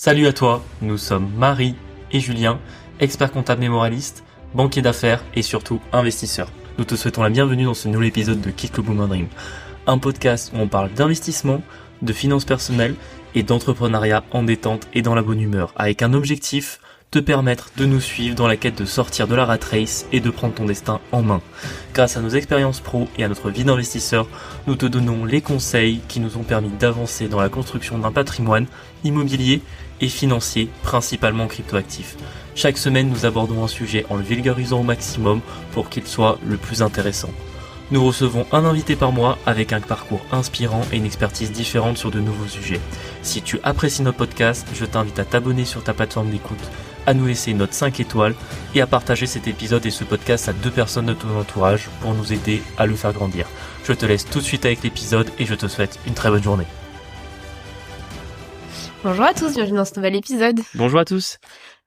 Salut à toi, nous sommes Marie et Julien, experts comptables et moralistes, banquiers d'affaires et surtout investisseurs. Nous te souhaitons la bienvenue dans ce nouvel épisode de Kick le Boomer Dream, un podcast où on parle d'investissement, de finances personnelles et d'entrepreneuriat en détente et dans la bonne humeur, avec un objectif, te permettre de nous suivre dans la quête de sortir de la rat race et de prendre ton destin en main. Grâce à nos expériences pro et à notre vie d'investisseur, nous te donnons les conseils qui nous ont permis d'avancer dans la construction d'un patrimoine immobilier et financier, principalement cryptoactif. Chaque semaine, nous abordons un sujet en le vulgarisant au maximum pour qu'il soit le plus intéressant. Nous recevons un invité par mois avec un parcours inspirant et une expertise différente sur de nouveaux sujets. Si tu apprécies notre podcast, je t'invite à t'abonner sur ta plateforme d'écoute, à nous laisser une note 5 étoiles et à partager cet épisode et ce podcast à 2 personnes de ton entourage pour nous aider à le faire grandir. Je te laisse tout de suite avec l'épisode et je te souhaite une très bonne journée. Bonjour à tous, bienvenue dans ce nouvel épisode. Bonjour à tous.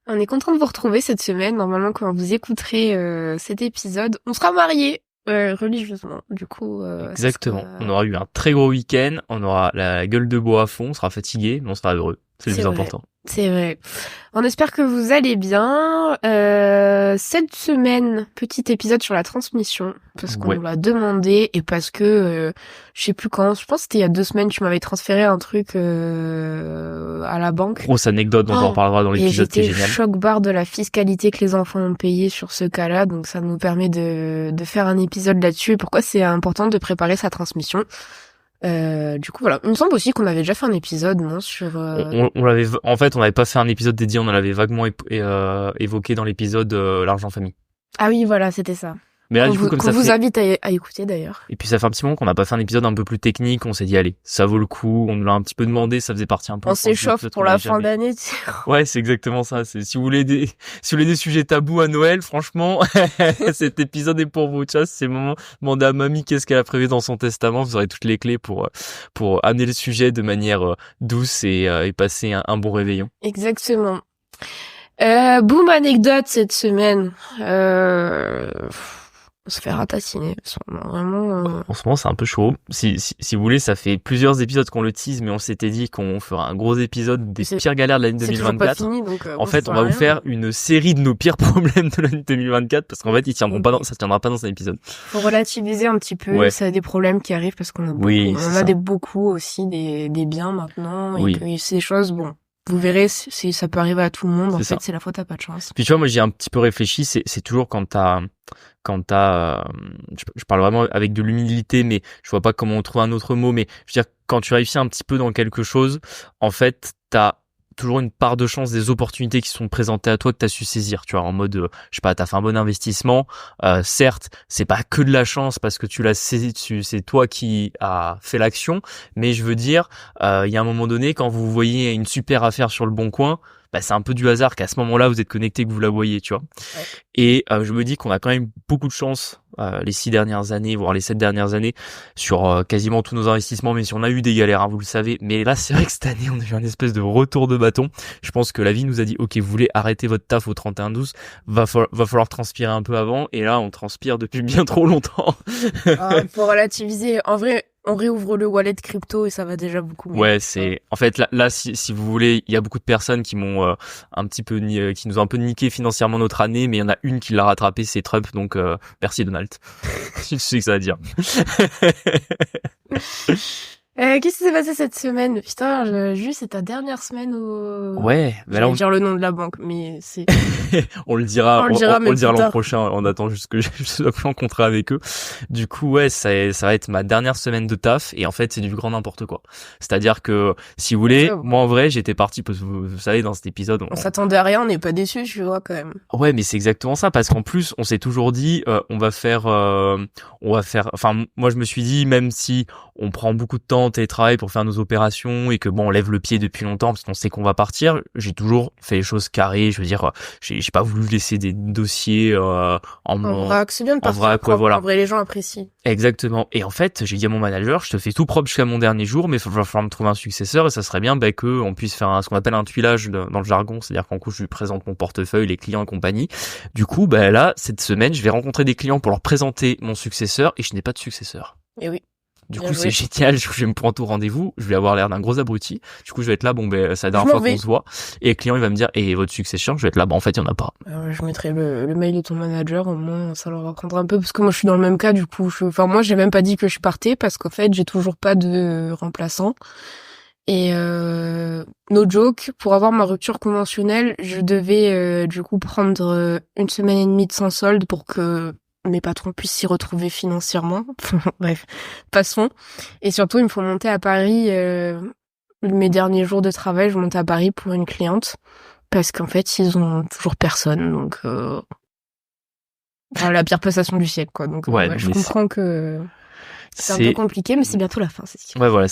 On est content de vous retrouver cette semaine. Normalement, quand vous écouterez cet épisode, on sera mariés religieusement. Du coup, exactement. On aura eu un très gros week-end, on aura la gueule de bois à fond, on sera fatigué, mais on sera heureux. C'est le plus important. C'est vrai. On espère que vous allez bien. Cette semaine, petit épisode sur la transmission, parce qu'on nous l'a demandé et parce que je sais plus quand, je pense que c'était il y a 2 semaines, tu m'avais transféré un truc à la banque. Grosse anecdote dont on parlera dans l'épisode qui est génial. Et j'étais choc-barre de la fiscalité que les enfants ont payée sur ce cas-là, donc ça nous permet de faire un épisode là-dessus et pourquoi c'est important de préparer sa transmission. Du coup voilà, il me semble aussi qu'on avait déjà fait un épisode sur on l'avait en fait, on n'avait pas fait un épisode dédié, on en avait vaguement évoqué dans l'épisode l'argent famille. Ah oui, voilà, c'était ça. Mais là, du coup, comme ça vous fait... invite à écouter d'ailleurs. Et puis ça fait un petit moment qu'on n'a pas fait un épisode un peu plus technique, on s'est dit allez, ça vaut le coup, on nous l'a un petit peu demandé, ça faisait partie un peu. On s'échauffe pour la fin d'année. Ouais, c'est exactement ça. C'est si vous voulez des sujets tabous à Noël, franchement, cet épisode est pour vous. Tu vois, c'est le moment de demander à mamie qu'est-ce qu'elle a prévu dans son testament. Vous aurez toutes les clés pour amener le sujet de manière douce et passer un bon réveillon. Exactement. Boum anecdote cette semaine. On se fait ratassiner. Vraiment. En ce moment, c'est un peu chaud. Si vous voulez, ça fait plusieurs épisodes qu'on le tease, mais on s'était dit qu'on fera un gros épisode des pires galères de l'année 2024. C'est pas fini, donc, en fait, on va vous faire une série de nos pires problèmes de l'année 2024 parce qu'en fait, ça tiendra pas dans un épisode. Faut relativiser un petit peu. Ouais. Ça a des problèmes qui arrivent parce qu'on a beaucoup aussi des biens maintenant et que c'est des choses, bon. Vous verrez, ça peut arriver à tout le monde. En fait, c'est la faute à pas de chance. Puis tu vois, moi, j'ai un petit peu réfléchi. C'est toujours quand t'as, je parle vraiment avec de l'humilité, mais je vois pas comment on trouve un autre mot. Mais je veux dire, quand tu réussis un petit peu dans quelque chose, en fait, t'as toujours une part de chance des opportunités qui sont présentées à toi que t'as su saisir, tu vois, en mode, je sais pas, t'as fait un bon investissement, certes, c'est pas que de la chance parce que tu l'as saisi, c'est toi qui as fait l'action, mais je veux dire, il y a un moment donné, quand vous voyez une super affaire sur le bon coin, bah, c'est un peu du hasard qu'à ce moment-là, vous êtes connecté, que vous la voyez, tu vois. Ouais. Et je me dis qu'on a quand même beaucoup de chance les 6 dernières années, voire les 7 dernières années, sur quasiment tous nos investissements, mais si on a eu des galères, hein, vous le savez. Mais là, c'est vrai que cette année, on a eu un espèce de retour de bâton. Je pense que la vie nous a dit, ok, vous voulez arrêter votre taf au 31/12, va falloir transpirer un peu avant. Et là, on transpire depuis bien trop longtemps. Faut relativiser. En vrai, on réouvre le wallet crypto et ça va déjà beaucoup mieux. Ouais, c'est en fait là si vous voulez, il y a beaucoup de personnes qui m'ont un petit peu qui nous ont un peu niqué financièrement notre année, mais il y en a une qui l'a rattrapé, c'est Trump, donc merci Donald. Je sais que ça va dire. Qu'est-ce qui s'est passé cette semaine? Putain, juste c'est ta dernière semaine au... Ouais, mais là on dire le nom de la banque, mais c'est... on le dira l'an prochain, on attend juste que je sois plus en contrat avec eux. Du coup, ouais, ça va être ma dernière semaine de taf, et en fait, c'est du grand n'importe quoi. C'est-à-dire que, si vous voulez, moi en vrai, j'étais parti, parce que vous savez, dans cet épisode... On s'attendait à rien, on n'est pas déçus, tu vois, quand même. Ouais, mais c'est exactement ça, parce qu'en plus, on s'est toujours dit, enfin, moi je me suis dit, même si on prend beaucoup de temps en télétravail pour faire nos opérations et que bon, on lève le pied depuis longtemps parce qu'on sait qu'on va partir, j'ai toujours fait les choses carrées. Je veux dire, j'ai pas voulu laisser des dossiers en vrac. C'est bien de partir propre. Ouais, voilà. En vrai, les gens apprécient. Exactement. Et en fait, j'ai dit à mon manager, je te fais tout propre jusqu'à mon dernier jour, mais il va falloir me trouver un successeur et ça serait bien que on puisse faire ce qu'on appelle un tuilage dans le jargon, c'est-à-dire qu'en coup, je lui présente mon portefeuille, les clients et compagnie. Du coup, là, cette semaine, je vais rencontrer des clients pour leur présenter mon successeur et je n'ai pas de successeur. Et oui. Du coup, c'est génial. Je vais me prendre tout rendez-vous. Je vais avoir l'air d'un gros abruti. Du coup, je vais être là. Bon, c'est la dernière fois qu'on se voit. Et le client, il va me dire, et votre succession? Je vais être là. En fait, il y en a pas. Je mettrai le mail de ton manager. Au moins, ça leur apprendra un peu parce que moi, je suis dans le même cas. Du coup, moi, j'ai même pas dit que je partais parce qu'en fait, j'ai toujours pas de remplaçant. Et no joke, pour avoir ma rupture conventionnelle, je devais du coup prendre 1 semaine et demie de sans solde pour que mes patrons puissent s'y retrouver financièrement. Bref, passons. Et surtout, il me faut monter à Paris. Mes derniers jours de travail, je monte à Paris pour une cliente parce qu'en fait, ils ont toujours personne. Donc, la pire passation du siècle, quoi. Donc, je comprends que c'est un peu compliqué, mais c'est bientôt la fin, c'est sûr. Ouais, voilà,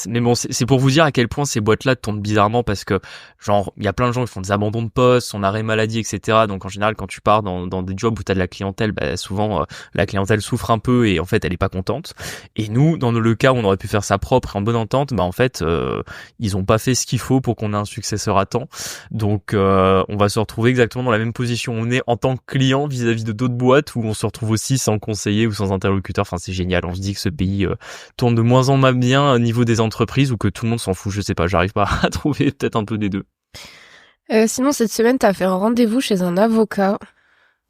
mais bon, c'est pour vous dire à quel point ces boîtes-là tournent bizarrement parce que, genre, il y a plein de gens qui font des abandons de poste, son arrêt maladie, etc. Donc, en général, quand tu pars dans des jobs où t'as de la clientèle, souvent, la clientèle souffre un peu et en fait, elle est pas contente. Et nous, dans le cas où on aurait pu faire ça propre et en bonne entente, en fait, ils ont pas fait ce qu'il faut pour qu'on ait un successeur à temps. Donc, on va se retrouver exactement dans la même position. On est en tant que client vis-à-vis de d'autres boîtes où on se retrouve aussi sans conseiller ou sans interlocuteur. Enfin, c'est génial. On se dit que ce pays tourne de moins en moins bien au niveau des entreprises ou que tout le monde s'en fout, je sais pas, j'arrive pas à trouver peut-être un peu des deux. Sinon, cette semaine, t'as fait un rendez-vous chez un avocat.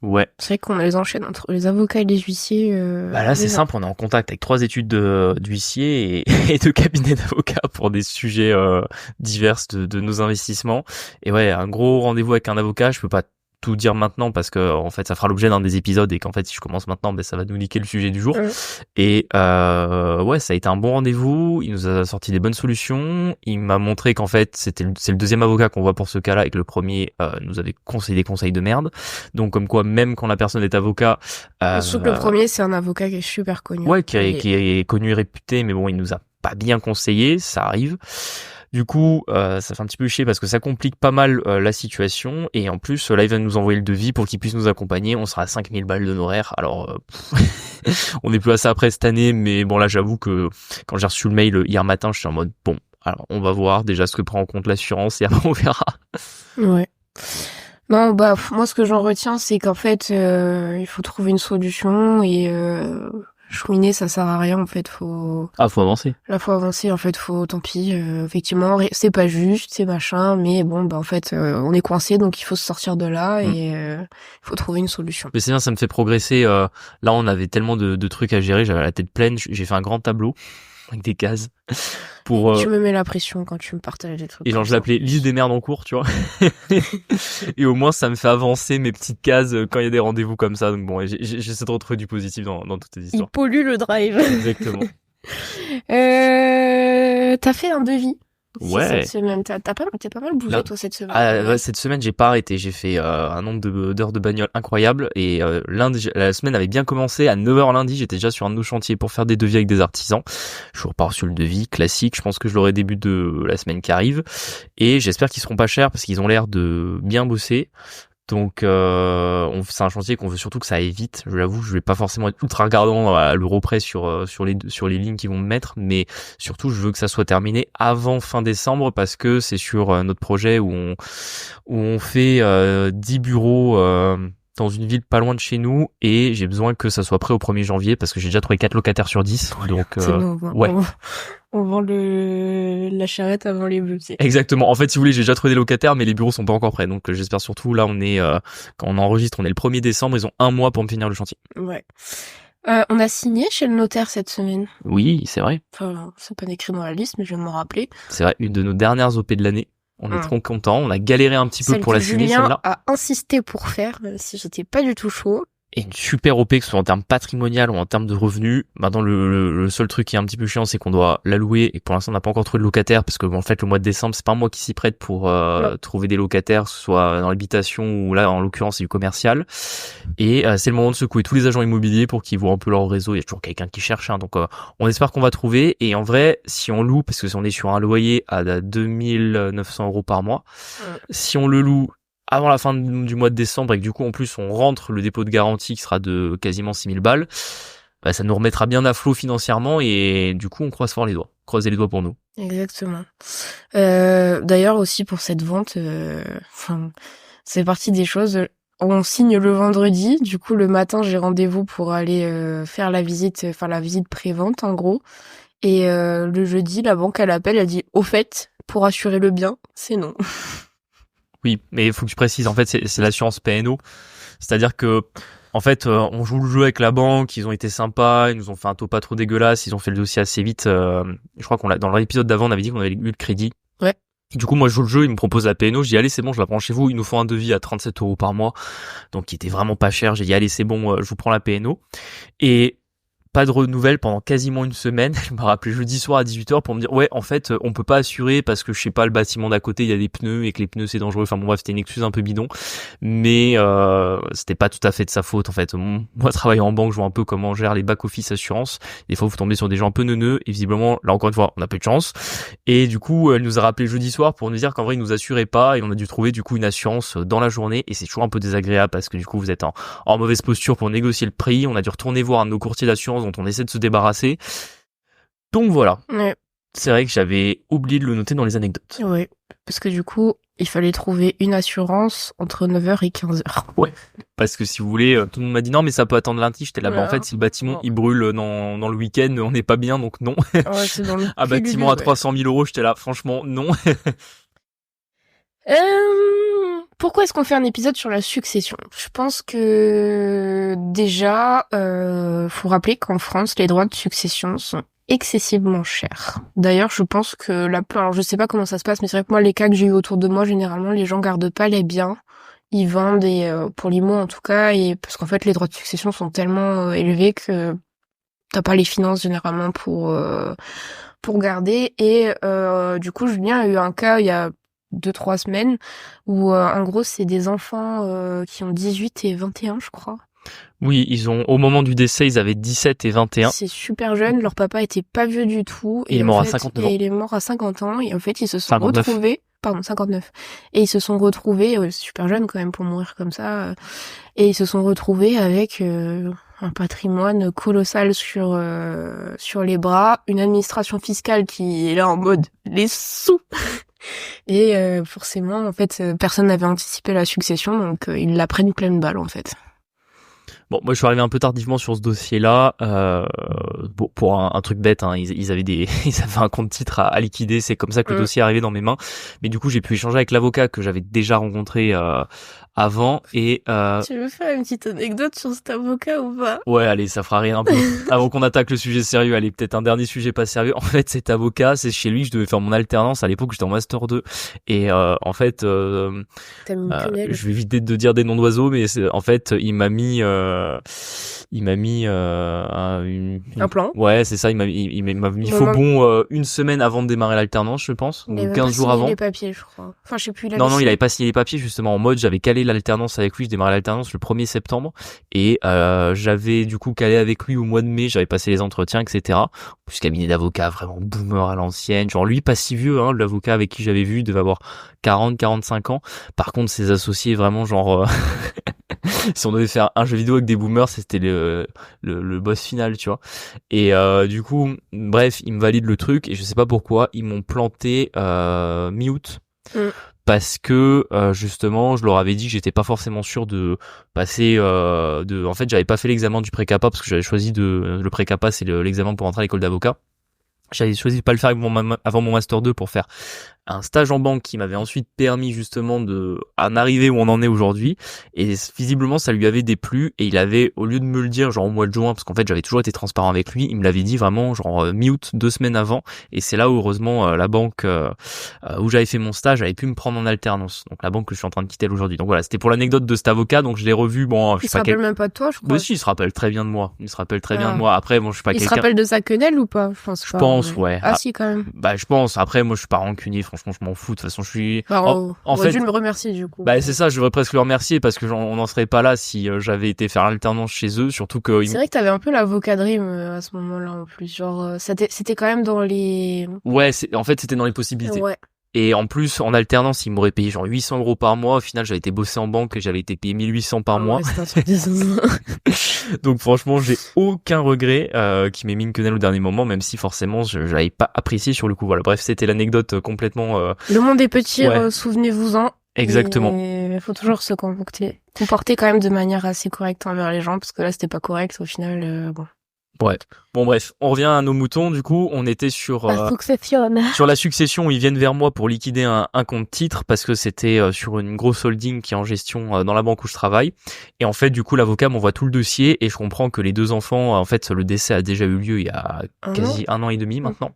Ouais. C'est vrai qu'on les enchaîne entre les avocats et les huissiers. Là, c'est simple, on est en contact avec 3 études d'huissiers et 2 cabinets d'avocats pour des sujets divers de nos investissements. Et ouais, un gros rendez-vous avec un avocat, je peux pas tout dire maintenant parce que en fait ça fera l'objet d'un des épisodes et qu'en fait si je commence maintenant ça va nous niquer le sujet du jour. Et ouais, ça a été un bon rendez-vous, il nous a sorti des bonnes solutions, il m'a montré qu'en fait c'est le deuxième avocat qu'on voit pour ce cas-là et que le premier nous avait conseillé des conseils de merde. Donc comme quoi même quand la personne est avocat sauf que le premier c'est un avocat qui est super connu. Ouais, qui est connu et réputé, mais bon, il nous a pas bien conseillé, ça arrive. Du coup, ça fait un petit peu chier parce que ça complique pas mal la situation. Et en plus, là, il va nous envoyer le devis pour qu'il puisse nous accompagner. On sera à 5000 balles d'honoraires. Alors, on n'est plus à ça après cette année. Mais bon, là, j'avoue que quand j'ai reçu le mail hier matin, je suis en mode, bon, alors on va voir déjà ce que prend en compte l'assurance et après on verra. Ouais. Non, moi, ce que j'en retiens, c'est qu'en fait, il faut trouver une solution et chouiner, ça sert à rien, en fait, faut avancer. Là, faut avancer, en fait, tant pis, effectivement, c'est pas juste, c'est machin, mais bon, en fait, on est coincé, donc il faut se sortir de là et il faut trouver une solution. Mais c'est bien, ça me fait progresser. Là, on avait tellement de trucs à gérer, j'avais la tête pleine, j'ai fait un grand tableau avec des cases pour tu me mets la pression quand tu me partages des trucs. Et genre je l'appelais liste des merdes en cours, tu vois. Et au moins ça me fait avancer mes petites cases quand il y a des rendez-vous comme ça. Donc bon, j'essaie de retrouver du positif dans toutes ces histoires. Il pollue le drive. Exactement. T'as fait un devis. Ouais. Cette semaine, t'as pas mal bougé toi cette semaine. Ouais, cette semaine j'ai pas arrêté, j'ai fait un nombre d'heures de bagnole incroyable et lundi, la semaine avait bien commencé à 9h lundi, j'étais déjà sur un de nos chantiers pour faire des devis avec des artisans. Je suis reparti sur le devis classique, je pense que je l'aurai début de la semaine qui arrive et j'espère qu'ils seront pas chers parce qu'ils ont l'air de bien bosser. Donc c'est un chantier qu'on veut surtout que ça aille vite. Je l'avoue, je vais pas forcément être ultra regardant à l'euro près sur les lignes qu'ils vont me mettre, mais surtout je veux que ça soit terminé avant fin décembre parce que c'est sur notre projet où on fait 10 bureaux dans une ville pas loin de chez nous et j'ai besoin que ça soit prêt au 1er janvier parce que j'ai déjà trouvé 4 locataires sur 10. Donc ouais. On vend la charrette avant les bœufs. Exactement. En fait, si vous voulez, j'ai déjà trouvé des locataires, mais les bureaux sont pas encore prêts. Donc, j'espère surtout, là, on est, quand on enregistre, on est le 1er décembre, ils ont 1 mois pour me finir le chantier. Ouais. On a signé chez le notaire cette semaine. Oui, c'est vrai. Enfin, c'est pas écrit dans la liste, mais je viens de m'en rappeler. C'est vrai, une de nos dernières OP de l'année. On est trop contents. On a galéré un petit peu pour la signer, celle-là. Julien a insisté pour faire, même si j'étais pas du tout chaud. Et une super OP, que ce soit en termes patrimonial ou en termes de revenus. Maintenant, le seul truc qui est un petit peu chiant, c'est qu'on doit la louer et que pour l'instant, on n'a pas encore trouvé de locataire parce que, en fait, le mois de décembre, c'est pas moi qui s'y prête pour trouver des locataires, que ce soit dans l'habitation ou là, en l'occurrence, c'est du commercial. Et c'est le moment de secouer tous les agents immobiliers pour qu'ils voient un peu leur réseau. Il y a toujours quelqu'un qui cherche, hein, donc on espère qu'on va trouver. Et en vrai, si on loue, parce que si on est sur un loyer à 2900 € par mois, si on le loue avant la fin du mois de décembre et que du coup en plus on rentre le dépôt de garantie qui sera de quasiment 6000 balles, ça nous remettra bien à flot financièrement et du coup on croise fort les doigts. Croisez les doigts pour nous. Exactement. D'ailleurs aussi pour cette vente, c'est partie des choses, on signe le vendredi. Du coup, le matin, j'ai rendez-vous pour aller faire la visite pré-vente, en gros. Et le jeudi, la banque, elle appelle, elle dit « Au fait, pour assurer le bien, c'est non. » Oui, mais il faut que je précise, en fait, c'est l'assurance P&O. C'est-à-dire que, en fait, on joue le jeu avec la banque, ils ont été sympas, ils nous ont fait un taux pas trop dégueulasse, ils ont fait le dossier assez vite. Je crois dans l'épisode d'avant, on avait dit qu'on avait eu le crédit. Ouais. Et du coup, moi, je joue le jeu, ils me proposent la P&O, je dis, allez, c'est bon, je la prends chez vous, ils nous font un devis à 37 € par mois. Donc, qui était vraiment pas cher. J'ai dit, allez, c'est bon, je vous prends la P&O. Et, pas de nouvelles pendant quasiment une semaine. Je me rappelais jeudi soir à 18h pour me dire ouais en fait on peut pas assurer parce que je sais pas le bâtiment d'à côté il y a des pneus et que les pneus c'est dangereux. Enfin bon bref c'était une excuse un peu bidon mais c'était pas tout à fait de sa faute en fait. Moi travaillant en banque je vois un peu comment on gère les back office assurance. Des fois vous tombez sur des gens un peu neuneux et visiblement là encore une fois on a peu de chance et du coup elle nous a rappelé jeudi soir pour nous dire qu'en vrai ils nous assuraient pas et on a dû trouver du coup une assurance dans la journée et c'est toujours un peu désagréable parce que du coup vous êtes en mauvaise posture pour négocier le prix. On a dû retourner voir un de nos courtiers d'assurance dont on essaie de se débarrasser. Donc voilà. Ouais. C'est vrai que j'avais oublié de le noter dans les anecdotes. Ouais. Parce que du coup, il fallait trouver une assurance entre 9h et 15h. Ouais. Parce que si vous voulez, tout le monde m'a dit non mais ça peut attendre lundi. J'étais là, Ouais. bah en fait si le bâtiment il brûle dans le week-end, on n'est pas bien donc non. Ouais, c'est dans le Un bâtiment à 300 000 €, j'étais là, franchement non. Pourquoi est-ce qu'on fait un épisode sur la succession ? Je pense que déjà, faut rappeler qu'en France, les droits de succession sont excessivement chers. D'ailleurs, je pense que alors je sais pas comment ça se passe, mais c'est vrai que moi, les cas que j'ai eu autour de moi, généralement, les gens gardent pas les biens. Ils vendent pour l'IMO en tout cas, et parce qu'en fait, les droits de succession sont tellement élevés que t'as pas les finances généralement pour garder. Et du coup, Julien a eu un cas il y a 2-3 semaines où en gros c'est des enfants qui ont 18 et 21 je crois. Oui, au moment du décès, ils avaient 17 et 21. C'est super jeune, leur papa était pas vieux du tout. Et il est mort à 59 ans. Et il est mort à 50 ans et en fait ils se sont 59. retrouvés, pardon 59. Et ils se sont retrouvés, super jeunes quand même pour mourir comme ça, et ils se sont retrouvés avec un patrimoine colossal sur les bras, une administration fiscale qui est là en mode les sous. Et forcément, en fait, personne n'avait anticipé la succession, donc ils la prennent pleine balle, en fait. Bon, moi je suis arrivé un peu tardivement sur ce dossier-là. Pour un truc bête, hein, ils avaient ils avaient un compte titre à liquider. C'est comme ça que le dossier est arrivé dans mes mains. Mais du coup, j'ai pu échanger avec l'avocat que j'avais déjà rencontré avant et Tu veux faire une petite anecdote sur cet avocat ou pas? Ouais, allez, ça fera rire un peu. Avant qu'on attaque le sujet sérieux, allez, peut-être un dernier sujet pas sérieux. En fait, cet avocat, c'est chez lui que je devais faire mon alternance. À l'époque, j'étais en master 2. Et en fait, je vais éviter de dire des noms d'oiseaux, mais en fait, il m'a mis un plan. Ouais, c'est ça. Il m'a mis faux bon une semaine avant de démarrer l'alternance, je pense, ou 15 jours avant. Il avait pas signé les papiers, je crois. Enfin, je sais plus. Non, il avait pas signé les papiers justement en mode j'avais calé l'alternance avec lui. Je démarrais l'alternance le 1er septembre et j'avais du coup calé avec lui au mois de mai. J'avais passé les entretiens, etc. En plus, cabinet d'avocat vraiment boomer à l'ancienne. Genre lui pas si vieux, hein. L'avocat avec qui j'avais vu devait avoir 40-45 ans. Par contre, ses associés vraiment genre si on devait faire un jeu vidéo avec des boomers, c'était le boss final, tu vois. Et du coup, bref, ils me valident le truc et je sais pas pourquoi ils m'ont planté mi-août. Parce que justement, je leur avais dit que j'étais pas forcément sûr de passer en fait, j'avais pas fait l'examen du pré-capa parce que j'avais choisi le pré-capa, c'est l'examen pour entrer à l'école d'avocat. J'avais choisi de pas le faire avant mon master 2 pour faire un stage en banque qui m'avait ensuite permis justement de en arriver où on en est aujourd'hui, et visiblement ça lui avait déplu et il avait, au lieu de me le dire genre au mois de juin, parce qu'en fait j'avais toujours été transparent avec lui, il me l'avait dit vraiment genre mi-août, 2 semaines avant, et c'est là où heureusement la banque où j'avais fait mon stage avait pu me prendre en alternance, donc la banque que je suis en train de quitter aujourd'hui. Donc voilà, c'était pour l'anecdote de cet avocat, donc je l'ai revu. Bon, je sais pas, il se rappelle même pas de toi, je crois. Mais si, il se rappelle très bien de moi. Après, bon, je suis pas quelqu'un. Il se rappelle de sa quenelle ou pas? Je pense, ouais. Ah si, quand même. Bah, je pense. Après, moi, je suis pas rancunier. Franchement, je m'en fous. De toute façon, je suis. En fait, dû me remercier du coup. Bah, c'est ça. Je devrais presque le remercier parce que on n'en serait pas là si j'avais été faire l'alternance chez eux. Surtout que. C'est vrai que t'avais un peu l'avocat dream à ce moment-là en plus. Genre, c'était quand même dans les. Ouais, en fait, c'était dans les possibilités. Ouais. Et en plus, en alternance, ils m'auraient payé genre 800 € par mois. Au final, j'avais été bossé en banque et j'avais été payé 1800 par mois. Donc franchement, j'ai aucun regret qui m'ait mis une quenelle au dernier moment, même si forcément, je l'avais pas apprécié sur le coup. Voilà, bref, c'était l'anecdote complètement... Le monde est petit, souvenez-vous-en. Exactement. Il faut toujours se concocter comporté quand même de manière assez correcte envers les gens, parce que là, c'était pas correct au final. Bon. Ouais. Bon bref, on revient à nos moutons. Du coup, on était sur La succession. sur la succession où ils viennent vers moi pour liquider un compte titre parce que c'était sur une grosse holding qui est en gestion dans la banque où je travaille. Et en fait, du coup, l'avocat m'envoie tout le dossier et je comprends que les deux enfants, en fait, le décès a déjà eu lieu il y a quasi 1 an et demi maintenant.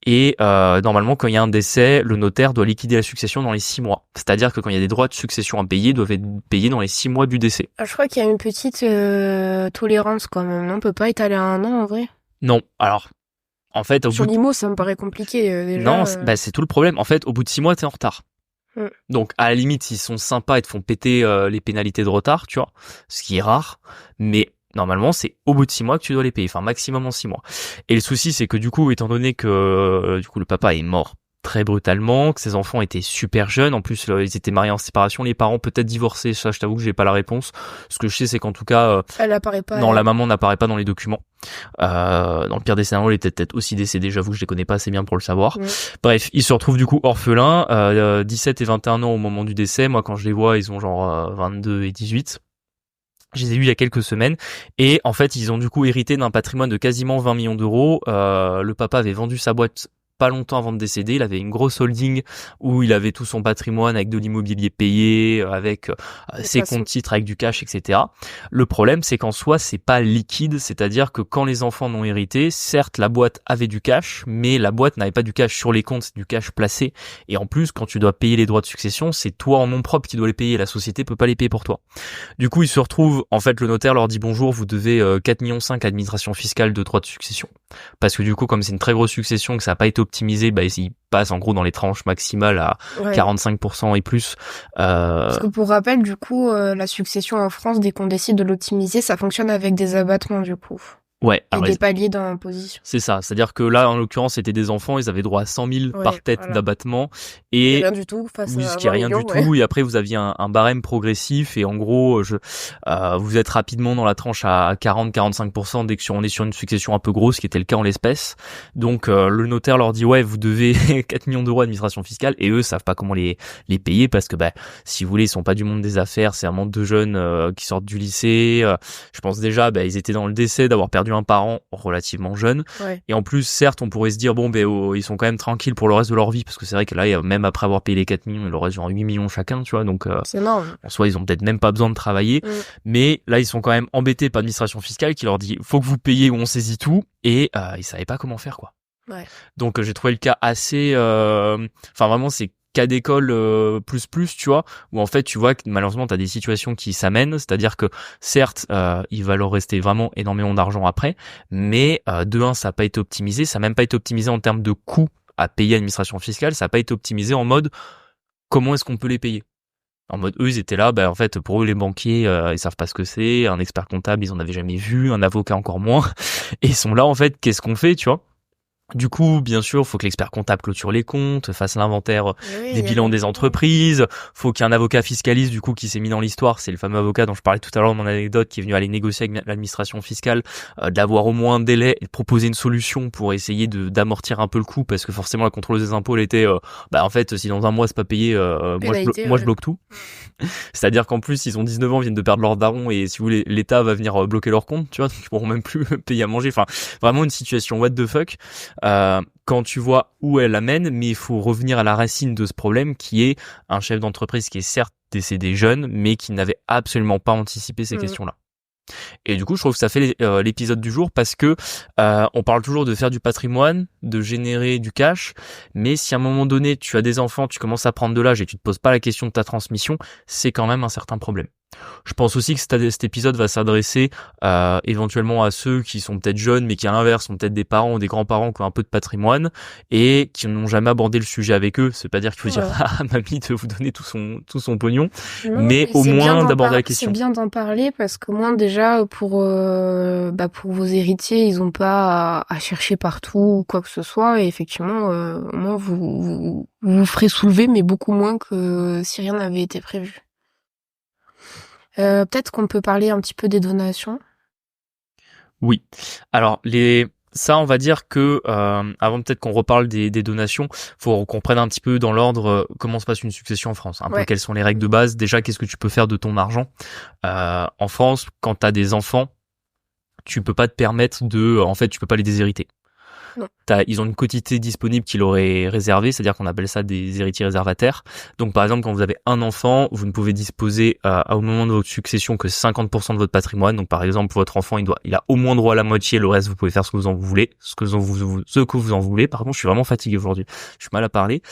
Et normalement, quand il y a un décès, le notaire doit liquider la succession dans les 6 mois. C'est-à-dire que quand il y a des droits de succession à payer, ils doivent être payés dans les 6 mois du décès. Je crois qu'il y a une petite tolérance quand même, non? On peut pas étaler à 1 an en vrai. Non, alors, en fait, au Sur bout l'IMO, ça me paraît compliqué déjà. Non, c'est tout le problème. En fait, au bout de 6 mois, t'es en retard. Donc, à la limite, s'ils sont sympas et te font péter les pénalités de retard, tu vois, ce qui est rare, mais normalement, c'est au bout de 6 mois que tu dois les payer, enfin maximum en 6 mois. Et le souci, c'est que du coup, étant donné que du coup le papa est mort très brutalement, que ses enfants étaient super jeunes, en plus ils étaient mariés en séparation, les parents peut-être divorcés, ça je t'avoue que j'ai pas la réponse. Ce que je sais, c'est qu'en tout cas, elle apparaît pas. Non, la maman n'apparaît pas dans les documents. Dans le pire des scénarios, elle était peut-être aussi décédée, j'avoue que je les connais pas assez bien pour le savoir. Bref, ils se retrouvent du coup orphelins, 17 et 21 ans au moment du décès. Moi, quand je les vois, ils ont genre 22 et 18. Je les ai eus il y a quelques semaines et en fait ils ont du coup hérité d'un patrimoine de quasiment 20 millions d'euros. Le papa avait vendu sa boîte pas longtemps avant de décéder, il avait une grosse holding où il avait tout son patrimoine avec de l'immobilier payé, avec ses comptes titres avec du cash, etc. Le problème, c'est qu'en soi, c'est pas liquide, c'est-à-dire que quand les enfants n'ont hérité, certes, la boîte avait du cash, mais la boîte n'avait pas du cash sur les comptes, c'est du cash placé. Et en plus, quand tu dois payer les droits de succession, c'est toi en nom propre qui dois les payer, la société peut pas les payer pour toi. Du coup, ils se retrouvent, en fait, le notaire leur dit bonjour, vous devez 4,5 millions à l'administration fiscale de droits de succession. Parce que du coup, comme c'est une très grosse succession, que ça n'a pas été optimisé, bah, ils passent en gros dans les tranches maximales à 45% et plus. Parce que pour rappel, du coup, la succession en France, dès qu'on décide de l'optimiser, ça fonctionne avec des abattements, du coup. Ouais. Et des paliers d'imposition. C'est ça. C'est-à-dire que là, en l'occurrence, c'était des enfants, ils avaient droit à 100 000 par tête d'abattement. Et rien du tout face à ce qui est rien du tout. Et après, vous aviez un barème progressif. Et en gros, vous êtes rapidement dans la tranche à 40-45% dès que on est sur une succession un peu grosse, qui était le cas en l'espèce. Donc, le notaire leur dit, ouais, vous devez 4 millions d'euros d'administration fiscale. Et eux, savent pas comment les payer parce que, bah, si vous voulez, ils sont pas du monde des affaires. C'est un monde de jeunes qui sortent du lycée. Je pense déjà, bah, ils étaient dans le décès d'avoir perdu un parent relativement jeune. Et en plus, certes, on pourrait se dire, bon, ils sont quand même tranquilles pour le reste de leur vie, parce que c'est vrai que là, même après avoir payé les 4 millions, il leur reste genre 8 millions chacun, tu vois, donc, c'est énorme. En soi, ils ont peut-être même pas besoin de travailler, mais là, ils sont quand même embêtés par l'administration fiscale qui leur dit, faut que vous payiez ou on saisit tout, et ils savaient pas comment faire, quoi. Donc, j'ai trouvé le cas assez, vraiment, c'est cas d'école plus tu vois, où en fait tu vois que malheureusement t'as des situations qui s'amènent, c'est-à-dire que certes il va leur rester vraiment énormément d'argent après, mais de un, ça n'a pas été optimisé, ça n'a même pas été optimisé en termes de coûts à payer à l'administration fiscale, ça n'a pas été optimisé en mode comment est-ce qu'on peut les payer. En mode, eux, ils étaient là, en fait, pour eux, les banquiers, ils savent pas ce que c'est, un expert comptable, ils en avaient jamais vu, un avocat encore moins, et ils sont là, en fait, qu'est-ce qu'on fait, tu vois? Du coup, bien sûr, faut que l'expert comptable clôture les comptes, fasse l'inventaire des bilans des entreprises. Faut qu'il y ait un avocat fiscaliste, du coup, qui s'est mis dans l'histoire. C'est le fameux avocat dont je parlais tout à l'heure dans mon anecdote, qui est venu aller négocier avec l'administration fiscale, d'avoir au moins un délai et de proposer une solution pour essayer d'amortir un peu le coup, parce que forcément, la contrôleuse des impôts, elle était, en fait, si dans un mois c'est pas payé, moi je bloque tout. C'est-à-dire qu'en plus, ils ont 19 ans, viennent de perdre leur daron, et si vous voulez, l'État va venir bloquer leur compte, tu vois, donc ils pourront même plus payer à manger. Enfin, vraiment une situation what the fuck. Quand tu vois où elle amène, mais il faut revenir à la racine de ce problème qui est un chef d'entreprise qui est certes décédé jeune, mais qui n'avait absolument pas anticipé ces questions-là. Et du coup, je trouve que ça fait l'épisode du jour parce que on parle toujours de faire du patrimoine, de générer du cash, mais si à un moment donné tu as des enfants, tu commences à prendre de l'âge et tu te poses pas la question de ta transmission, c'est quand même un certain problème. Je pense aussi que cet épisode va s'adresser éventuellement à ceux qui sont peut-être jeunes, mais qui à l'inverse sont peut-être des parents ou des grands-parents qui ont un peu de patrimoine et qui n'ont jamais abordé le sujet avec eux. C'est pas dire qu'il faut dire à mamie de vous donner tout son pognon, mais au moins d'aborder la question. C'est bien d'en parler parce qu'au moins déjà pour vos héritiers, ils ont pas à chercher partout ou quoi que ce soit, et effectivement, au moins vous ferez soulever, mais beaucoup moins que si rien n'avait été prévu. Peut-être qu'on peut parler un petit peu des donations. Oui. Alors, les Ça, on va dire que avant peut-être qu'on reparle des donations, faut qu'on prenne un petit peu dans l'ordre comment se passe une succession en France. Un peu quelles sont les règles de base. Déjà, qu'est-ce que tu peux faire de ton argent en France quand t'as des enfants? Tu peux pas te permettre en fait, tu peux pas les déshériter. Ils ont une quotité disponible qui leur est réservée, c'est-à-dire qu'on appelle ça des héritiers réservataires. Donc par exemple, quand vous avez un enfant, vous ne pouvez disposer au moment de votre succession que 50% de votre patrimoine. Donc par exemple, votre enfant, il a au moins droit à la moitié, le reste vous pouvez faire ce que vous en voulez, ce que vous en voulez. Pardon, je suis vraiment fatigué aujourd'hui, je suis mal à parler.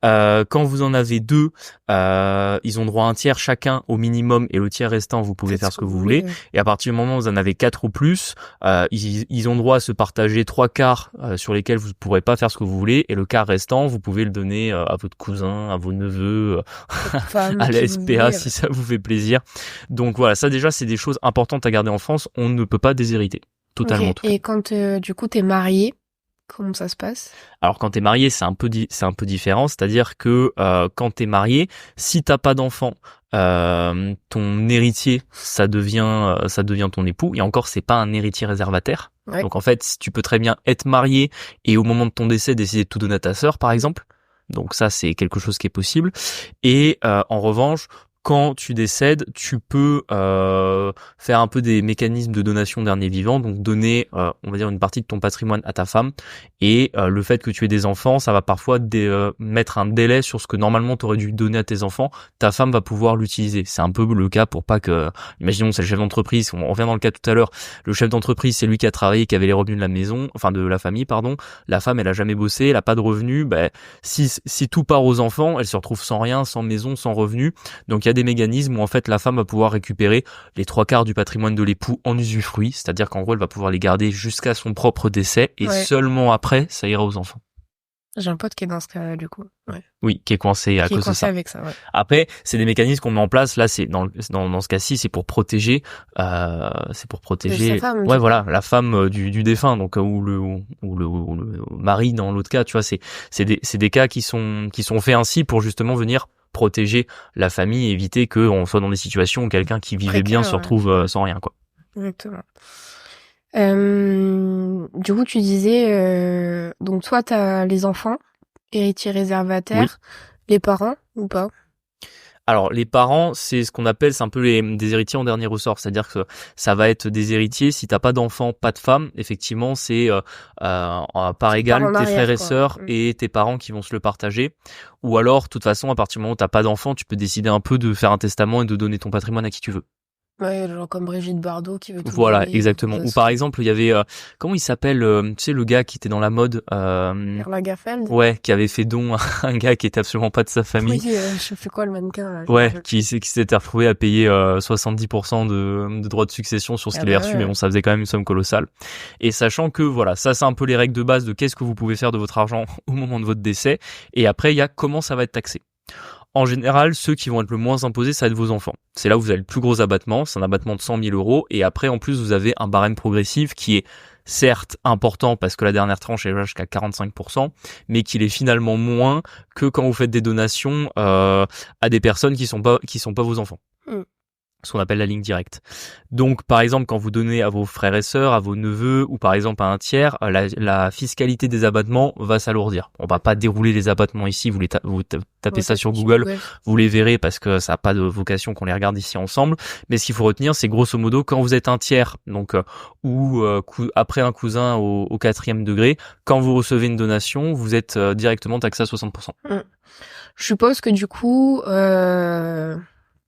Quand vous en avez deux, ils ont droit à un tiers chacun au minimum, et le tiers restant, vous pouvez faire ce que vous voulez. Et à partir du moment où vous en avez 4 ou plus, ils ont droit à se partager 3/4 sur lesquels vous ne pourrez pas faire ce que vous voulez, et le quart restant, vous pouvez le donner à votre cousin, à vos neveux, à la SPA si ça vous fait plaisir. Donc voilà, ça déjà c'est des choses importantes à garder en France, on ne peut pas déshériter. Totalement. Et quand du coup t'es marié, comment ça se passe? Alors quand t'es marié, c'est un peu différent, c'est-à-dire que quand t'es marié, si t'as pas d'enfant, ton héritier, ça devient ton époux, et encore c'est pas un héritier réservataire. Donc en fait, tu peux très bien être marié et au moment de ton décès décider de tout donner à ta sœur, par exemple. Donc ça, c'est quelque chose qui est possible. Et en revanche, quand tu décèdes, tu peux faire un peu des mécanismes de donation dernier vivant, donc donner, on va dire, une partie de ton patrimoine à ta femme. Et le fait que tu aies des enfants, ça va parfois mettre un délai sur ce que normalement tu aurais dû donner à tes enfants. Ta femme va pouvoir l'utiliser. C'est un peu le cas pour pas que, imaginons, c'est le chef d'entreprise, on revient dans le cas tout à l'heure, le chef d'entreprise, c'est lui qui a travaillé, qui avait les revenus de la maison, enfin de la famille, pardon. La femme, elle a jamais bossé, elle a pas de revenus. Si tout part aux enfants, elle se retrouve sans rien, sans maison, sans revenus. Donc il y a des mécanismes où en fait la femme va pouvoir récupérer les 3/4 du patrimoine de l'époux en usufruit, c'est-à-dire qu'en gros elle va pouvoir les garder jusqu'à son propre décès, et seulement après ça ira aux enfants. J'ai un pote qui est dans ce cas-là, du coup. Oui, qui est coincé à cause de ça. Avec ça, Après, c'est des mécanismes qu'on met en place. Là, c'est dans ce cas-ci, c'est pour protéger, sa femme, voilà, la femme du défunt, donc ou le mari dans l'autre cas. Tu vois, c'est des cas qui sont faits ainsi pour justement venir protéger la famille et éviter qu'on soit dans des situations où quelqu'un qui vivait bien se retrouve sans rien, quoi. Exactement. Du coup, tu disais, donc toi, t'as les enfants, héritiers réservataires, les parents ou pas? Alors, les parents, c'est ce qu'on appelle, c'est un peu des héritiers en dernier ressort. C'est-à-dire que ça va être des héritiers. Si t'as pas d'enfants, pas de femme, effectivement, c'est par égal tes frères et sœurs et tes parents qui vont se le partager. Ou alors, de toute façon, à partir du moment où t'as pas d'enfants, tu peux décider un peu de faire un testament et de donner ton patrimoine à qui tu veux. Ouais, genre comme Brigitte Bardot qui veut tout Voilà, donner, exactement. Ou par exemple, il y avait comment il s'appelle, tu sais, le gars qui était dans la mode, Karl Lagerfeld. Ouais, qui avait fait don à un gars qui était absolument pas de sa famille. Oui, je fais quoi le mannequin là, Ouais, qui s'était retrouvé à payer 70% de droits de succession sur ce qu'il avait reçu, mais bon, ça faisait quand même une somme colossale. Et sachant que voilà, ça c'est un peu les règles de base de qu'est-ce que vous pouvez faire de votre argent au moment de votre décès, et après il y a comment ça va être taxé. En général, ceux qui vont être le moins imposés, ça va être vos enfants. C'est là où vous avez le plus gros abattement, c'est un abattement de 100 000 €, et après, en plus, vous avez un barème progressif qui est certes important parce que la dernière tranche est jusqu'à 45%, mais qu'il est finalement moins que quand vous faites des donations à des personnes qui sont pas vos enfants. Ce qu'on appelle la ligne directe. Donc, par exemple, quand vous donnez à vos frères et sœurs, à vos neveux, ou par exemple à un tiers, la fiscalité des abattements va s'alourdir. On va pas dérouler les abattements ici, vous tapez ça sur Google, vous les verrez parce que ça n'a pas de vocation qu'on les regarde ici ensemble. Mais ce qu'il faut retenir, c'est grosso modo, quand vous êtes un tiers, donc après un cousin au 4e degré, quand vous recevez une donation, vous êtes directement taxé à 60%. Je suppose que du coup...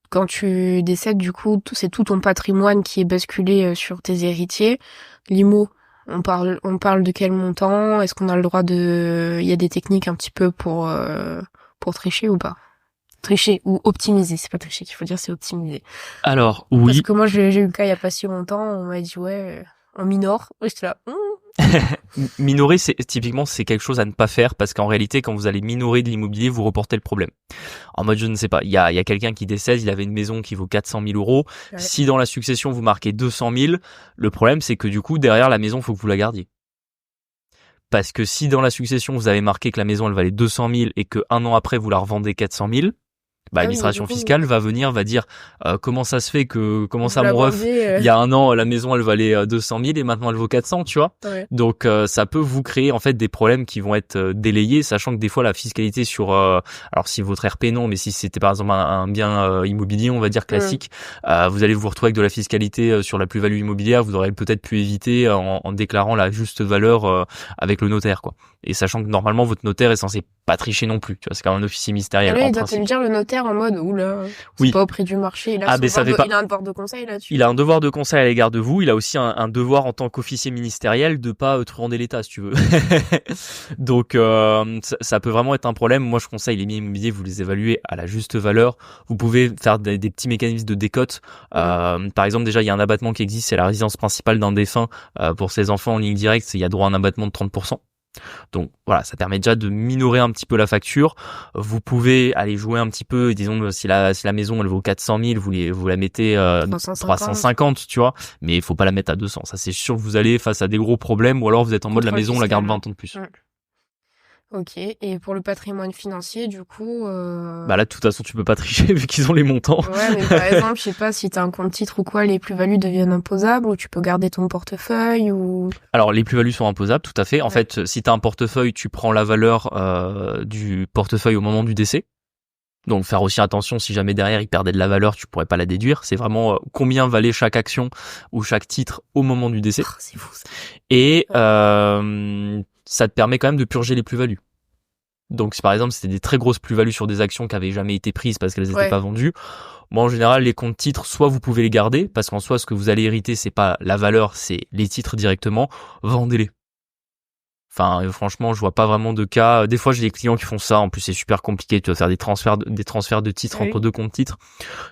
Quand tu décèdes, du coup, c'est tout ton patrimoine qui est basculé sur tes héritiers. L'IMO, on parle de quel montant? Est-ce qu'on a le droit il y a des techniques un petit peu pour tricher ou pas? Tricher ou optimiser, c'est pas tricher qu'il faut dire, c'est optimiser. Alors, oui. Parce que moi, j'ai eu le cas il y a pas si longtemps, on m'a dit, on minore. Et j'étais là, Minorer, typiquement, c'est quelque chose à ne pas faire parce qu'en réalité, quand vous allez minorer de l'immobilier, vous reportez le problème. En mode, je ne sais pas, il y a quelqu'un qui décède, il avait une maison qui vaut 400 000 €. Ouais. Si dans la succession, vous marquez 200 000, le problème, c'est que du coup, derrière la maison, faut que vous la gardiez. Parce que si dans la succession, vous avez marqué que la maison, elle valait 200 000 et que un an après, vous la revendez 400 000, L'administration fiscale va dire comment ça se fait que mon ref il y a a un an la maison elle valait 200 000 et maintenant elle vaut 400, tu vois. Ouais. Donc ça peut vous créer en fait des problèmes qui vont être délayés, sachant que des fois la fiscalité sur alors si votre RP non, mais si c'était par exemple un bien immobilier on va dire classique, vous allez vous retrouver avec de la fiscalité sur la plus-value immobilière, vous aurez peut-être pu éviter en déclarant la juste valeur avec le notaire quoi. Et sachant que normalement votre notaire est censé pas tricher non plus, tu vois, c'est quand même un officier ministériel. Il doit te le dire le notaire en mode oula, c'est pas au prix du marché. Il a un devoir de conseil là-dessus. Il a un devoir de conseil à l'égard de vous. Il a aussi un devoir en tant qu'officier ministériel de pas truander l'État, si tu veux. Donc ça peut vraiment être un problème. Moi, je conseille les biens immobiliers, vous les évaluez à la juste valeur. Vous pouvez faire des petits mécanismes de décote. Par exemple, déjà, il y a un abattement qui existe, c'est la résidence principale d'un défunt. Pour ses enfants en ligne directe, il y a droit à un abattement de 30%. Donc voilà, ça permet déjà de minorer un petit peu la facture. Vous pouvez aller jouer un petit peu, disons si la maison elle vaut 400 000, vous la mettez 350, tu vois, mais il faut pas la mettre à 200. Ça c'est sûr que vous allez face à des gros problèmes, ou alors vous êtes en mode la maison on la garde 20 ans de plus. Ok, et pour le patrimoine financier, du coup... Là, de toute façon, tu peux pas tricher vu qu'ils ont les montants. Ouais, mais par exemple, je sais pas, si t'as un compte titre ou quoi, les plus-values deviennent imposables, ou tu peux garder ton portefeuille, ou... Alors, les plus-values sont imposables, tout à fait. En fait, si t'as un portefeuille, tu prends la valeur du portefeuille au moment du décès. Donc, faire aussi attention, si jamais derrière, il perdait de la valeur, tu pourrais pas la déduire. C'est vraiment combien valait chaque action ou chaque titre au moment du décès. C'est fou, ça. Et ça te permet quand même de purger les plus-values. Donc si par exemple c'était des très grosses plus-values sur des actions qui avaient jamais été prises parce qu'elles n'étaient pas vendues, moi en général les comptes titres, soit vous pouvez les garder parce qu'en soi ce que vous allez hériter c'est pas la valeur, c'est les titres directement, vendez-les. Enfin franchement je vois pas vraiment de cas. Des fois j'ai des clients qui font ça, en plus c'est super compliqué, tu vas faire des transferts de titres entre deux comptes titres.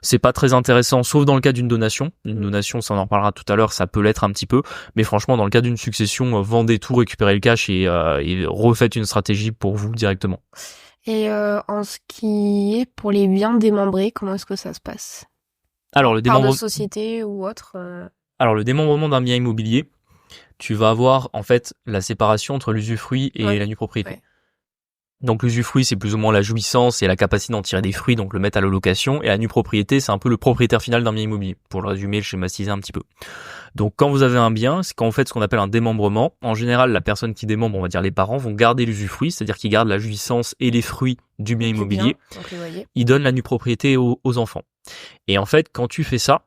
C'est pas très intéressant sauf dans le cas d'une donation. Une donation, ça on en reparlera tout à l'heure, ça peut l'être un petit peu, mais franchement dans le cas d'une succession, vendez tout, récupérez le cash et refaites une stratégie pour vous directement. Et en ce qui est pour les biens démembrés, comment est-ce que ça se passe? Alors le démembrement de société ou autre Alors le démembrement d'un bien immobilier, tu vas avoir en fait la séparation entre l'usufruit et la nue propriété. Ouais. Donc l'usufruit c'est plus ou moins la jouissance et la capacité d'en tirer des fruits, donc le mettre à la location, et la nue propriété c'est un peu le propriétaire final d'un bien immobilier, pour le résumer, le schématiser un petit peu. Donc quand vous avez un bien, c'est quand vous faites ce qu'on appelle un démembrement. En général la personne qui démembre, on va dire les parents, vont garder l'usufruit, c'est-à-dire qu'ils gardent la jouissance et les fruits du bien immobilier. Ils donnent la nue propriété aux enfants. Et en fait quand tu fais ça,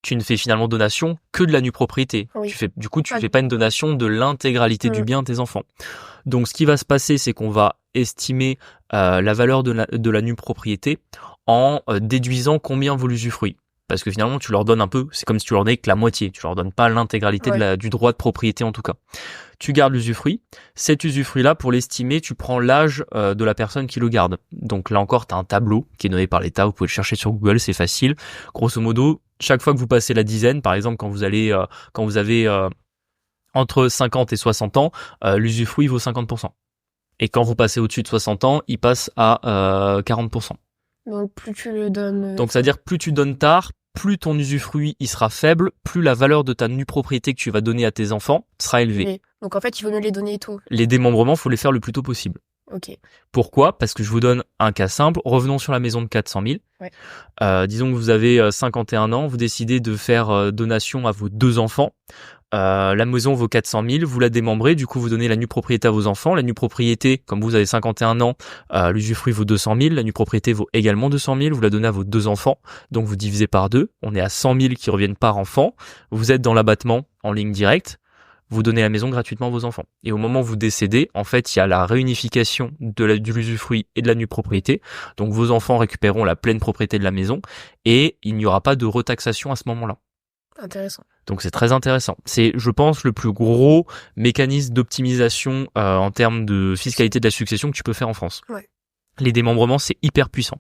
tu ne fais finalement donation que de la nue propriété. Oui. Tu fais pas une donation de l'intégralité du bien à tes enfants. Donc, ce qui va se passer, c'est qu'on va estimer la valeur de la nue propriété en déduisant combien vaut l'usufruit. Parce que finalement, tu leur donnes un peu, c'est comme si tu leur donnais que la moitié. Tu leur donnes pas l'intégralité du droit de propriété en tout cas. Tu gardes l'usufruit. Cet usufruit-là, pour l'estimer, tu prends l'âge de la personne qui le garde. Donc là encore, tu as un tableau qui est donné par l'État. Vous pouvez le chercher sur Google, c'est facile. Grosso modo, chaque fois que vous passez la dizaine, par exemple, quand vous avez entre 50 et 60 ans, l'usufruit vaut 50%. Et quand vous passez au-dessus de 60 ans, il passe à 40%. Donc plus tu le donnes... Donc c'est-à-dire plus tu donnes tard, plus ton usufruit il sera faible, plus la valeur de ta nue propriété que tu vas donner à tes enfants sera élevée. Oui. Donc en fait, il vaut mieux les donner tôt. Les démembrements, faut les faire le plus tôt possible. Ok. Pourquoi ? Parce que je vous donne un cas simple. Revenons sur la maison de 400 000. Ouais. Disons que vous avez 51 ans, vous décidez de faire donation à vos 2 enfants. La maison vaut 400 000, vous la démembrez, du coup vous donnez la nue propriété à vos enfants. La nue propriété, comme vous avez 51 ans, l'usufruit vaut 200 000, la nue propriété vaut également 200 000, vous la donnez à vos 2 enfants, donc vous divisez par 2, on est à 100 000 qui reviennent par enfant, vous êtes dans l'abattement en ligne directe, vous donnez la maison gratuitement à vos enfants. Et au moment où vous décédez, en fait, il y a la réunification de l'usufruit et de la nue propriété, donc vos enfants récupéreront la pleine propriété de la maison, et il n'y aura pas de retaxation à ce moment-là. Intéressant. Donc c'est très intéressant. C'est, je pense, le plus gros mécanisme d'optimisation en termes de fiscalité de la succession que tu peux faire en France. Ouais. Les démembrements, c'est hyper puissant.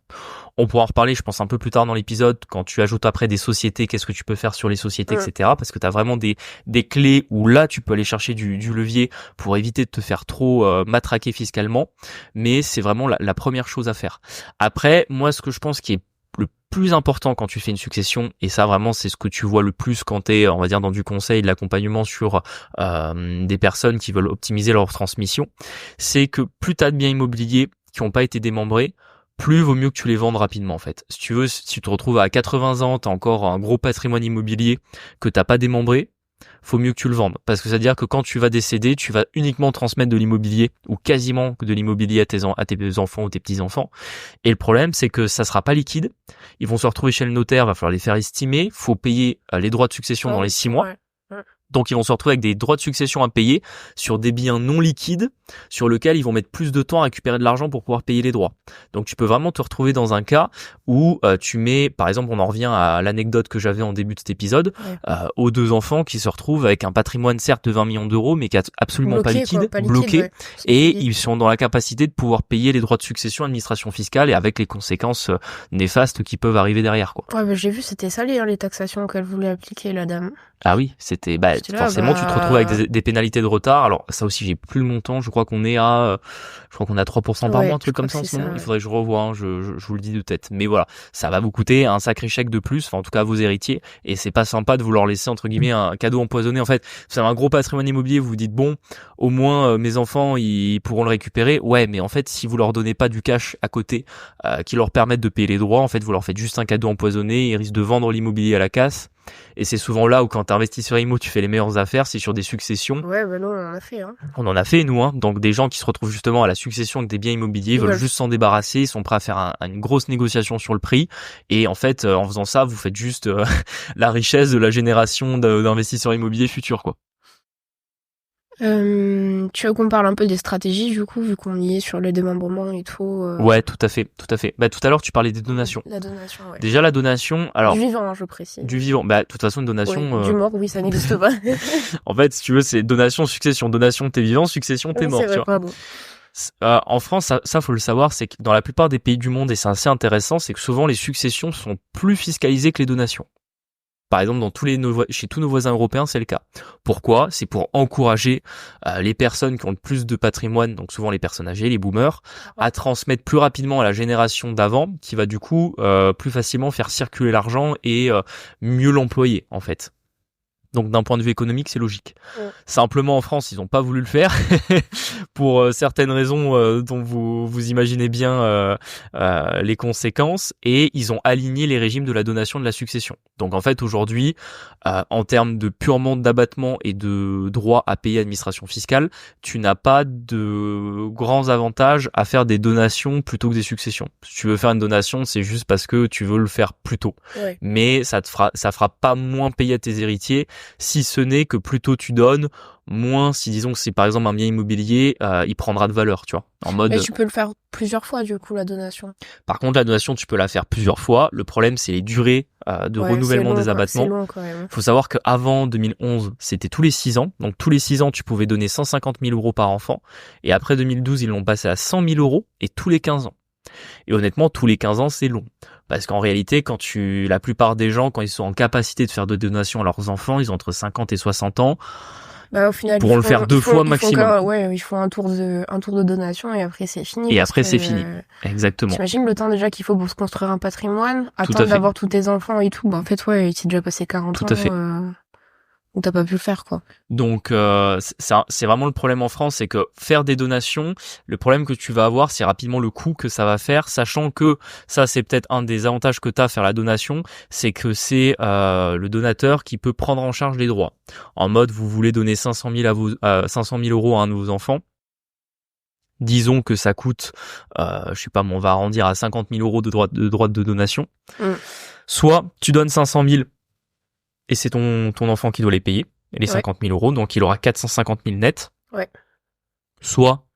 On pourra en reparler, je pense, un peu plus tard dans l'épisode, quand tu ajoutes après des sociétés, qu'est-ce que tu peux faire sur les sociétés, etc. Parce que tu as vraiment des clés où là, tu peux aller chercher du levier pour éviter de te faire trop matraquer fiscalement. Mais c'est vraiment la première chose à faire. Après, moi, ce que je pense qui est le plus important quand tu fais une succession, et ça vraiment c'est ce que tu vois le plus quand t'es, on va dire, dans du conseil, de l'accompagnement sur des personnes qui veulent optimiser leur transmission, c'est que plus t'as de biens immobiliers qui n'ont pas été démembrés, plus vaut mieux que tu les vendes rapidement, en fait. Si tu veux, si tu te retrouves à 80 ans, t'as encore un gros patrimoine immobilier que t'as pas démembré, faut mieux que tu le vendes. Parce que ça veut dire que quand tu vas décéder, tu vas uniquement transmettre de l'immobilier ou quasiment de l'immobilier à tes enfants ou tes petits-enfants. Et le problème, c'est que ça sera pas liquide. Ils vont se retrouver chez le notaire, va falloir les faire estimer, faut payer les droits de succession dans les 6 mois. Ouais. Donc ils vont se retrouver avec des droits de succession à payer sur des biens non liquides sur lesquels ils vont mettre plus de temps à récupérer de l'argent pour pouvoir payer les droits. Donc tu peux vraiment te retrouver dans un cas où tu mets, par exemple, on en revient à l'anecdote que j'avais en début de cet épisode, aux 2 enfants qui se retrouvent avec un patrimoine certes de 20 millions d'euros mais qui est absolument pas liquide, bloqué, ouais. Et ils sont dans la capacité de pouvoir payer les droits de succession, administration fiscale et avec les conséquences néfastes qui peuvent arriver derrière, quoi. Ouais, j'ai vu, c'était salé, les taxations qu'elle voulait appliquer, la dame. Ah oui, c'était forcément tu te retrouves avec des pénalités de retard. Alors ça aussi j'ai plus le montant, je crois qu'on est à 3% par mois, un truc comme ça en ce moment. Il faudrait que je revoie, hein, je vous le dis de tête. Mais voilà, ça va vous coûter un sacré chèque de plus, enfin en tout cas à vos héritiers, et c'est pas sympa de vouloir laisser entre guillemets un cadeau empoisonné. En fait, vous avez un gros patrimoine immobilier, vous vous dites bon, au moins mes enfants ils pourront le récupérer. Ouais, mais en fait si vous leur donnez pas du cash à côté qui leur permettent de payer les droits, en fait vous leur faites juste un cadeau empoisonné, ils risquent de vendre l'immobilier à la casse. Et c'est souvent là où quand t'es investisseur immo, tu fais les meilleures affaires, c'est sur des successions. Ouais, non, on en a fait, hein. On en a fait, nous, hein. Donc, des gens qui se retrouvent justement à la succession avec des biens immobiliers, veulent juste s'en débarrasser, ils sont prêts à faire une grosse négociation sur le prix. Et en fait, en faisant ça, vous faites juste la richesse de la génération d'investisseurs immobiliers futurs, quoi. Tu veux qu'on parle un peu des stratégies, du coup, vu qu'on y est sur le démembrement et tout. Ouais, tout à fait. Bah, tout à l'heure, tu parlais des donations. La donation, ouais. Déjà, la donation, alors. Du vivant, hein, je précise. Du vivant. Bah, de toute façon, une donation. Ouais, du mort, oui, ça n'existe pas. En fait, si tu veux, c'est donation, succession. Donation, t'es vivant, succession, t'es mort, c'est vrai, tu vois. pardon. En France, ça faut le savoir, c'est que dans la plupart des pays du monde, et c'est assez intéressant, c'est que souvent les successions sont plus fiscalisées que les donations. Par exemple, chez tous nos voisins européens, c'est le cas. Pourquoi ? C'est pour encourager les personnes qui ont le plus de patrimoine, donc souvent les personnes âgées, les boomers, à transmettre plus rapidement à la génération d'avant, qui va du coup plus facilement faire circuler l'argent et mieux l'employer, en fait. Donc d'un point de vue économique, c'est logique. Ouais. Simplement en France, ils n'ont pas voulu le faire pour certaines raisons dont vous imaginez bien les conséquences, et ils ont aligné les régimes de la donation de la succession. Donc en fait aujourd'hui, en termes de purement d'abattement et de droit à payer administration fiscale, tu n'as pas de grands avantages à faire des donations plutôt que des successions. Si tu veux faire une donation, c'est juste parce que tu veux le faire plus tôt. Ouais. Mais ça fera pas moins payer à tes héritiers, si ce n'est que plus tôt tu donnes, moins si disons que c'est par exemple un bien immobilier, il prendra de valeur, tu vois. En mode. Mais tu peux le faire plusieurs fois du coup la donation. Par contre la donation tu peux la faire plusieurs fois. Le problème c'est les durées de renouvellement des abattements. C'est long quand même. Faut savoir qu'avant 2011 c'était tous les 6 ans, donc tous les 6 ans tu pouvais donner 150 000 euros par enfant. Et après 2012 ils l'ont passé à 100 000 euros et tous les 15 ans. Et honnêtement tous les 15 ans c'est long. Parce qu'en réalité, la plupart des gens, quand ils sont en capacité de faire de donations à leurs enfants, ils ont entre 50 et 60 ans. Bah, au final, pourront le faire 2 fois maximum. Ils font un tour de donation et après c'est fini. Et après c'est fini. Exactement. T'imagines le temps déjà qu'il faut pour se construire un patrimoine, attendre d'avoir tous tes enfants et tout. Bah, en fait, il s'est déjà passé 40 ans. Tout à fait. Où t'as pas pu le faire, quoi. Donc c'est vraiment le problème en France, c'est que faire des donations, le problème que tu vas avoir, c'est rapidement le coût que ça va faire, sachant que ça c'est peut-être un des avantages que t'as à faire la donation, c'est que c'est le donateur qui peut prendre en charge les droits. En mode, vous voulez donner 500 000 euros à un de vos enfants. Disons que ça coûte, je sais pas, on va arrondir à 50 000 euros de droits de donation. Soit tu donnes 500 000 et c'est ton enfant qui doit les payer, les 50 000 euros, donc il aura 450 000 net. Ouais. Soit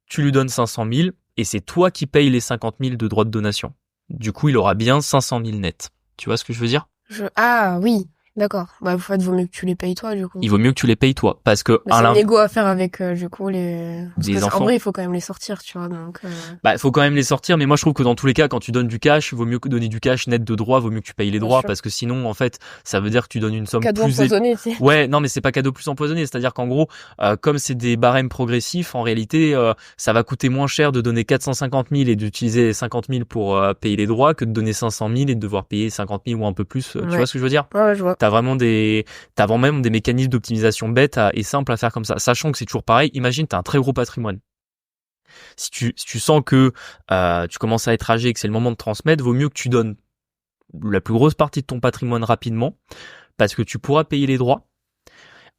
tu lui donnes 500 000 et c'est toi qui payes les 50 000 de droits de donation. Du coup, il aura bien 500 000 net. Tu vois ce que je veux dire ? Ah oui. D'accord. Bah, en fait, vaut mieux que tu les payes toi, du coup. Il vaut mieux que tu les payes toi, parce que... C'est un égo à faire avec, du coup, les enfants. En vrai, il faut quand même les sortir, tu vois, donc... Bah, il faut quand même les sortir, mais moi, je trouve que dans tous les cas, quand tu donnes du cash, vaut mieux que donner du cash net de droit, vaut mieux que tu payes les droits, parce que sinon, en fait, ça veut dire que tu donnes une somme cadeau plus... empoisonné, tu sais. Ouais, non, mais c'est pas cadeau plus empoisonné, c'est-à-dire qu'en gros, comme c'est des barèmes progressifs, en réalité, ça va coûter moins cher de donner 450 000 et d'utiliser 50 000 pour payer les droits que de donner 500 000 et de devoir payer 50 000 ou un peu plus. Tu vois ce que je veux dire ? Ouais, je vois. T'as même des mécanismes d'optimisation bêtes et simples à faire comme ça. Sachant que c'est toujours pareil, imagine t'as un très gros patrimoine. Si tu sens que tu commences à être âgé et que c'est le moment de transmettre, vaut mieux que tu donnes la plus grosse partie de ton patrimoine rapidement, parce que tu pourras payer les droits.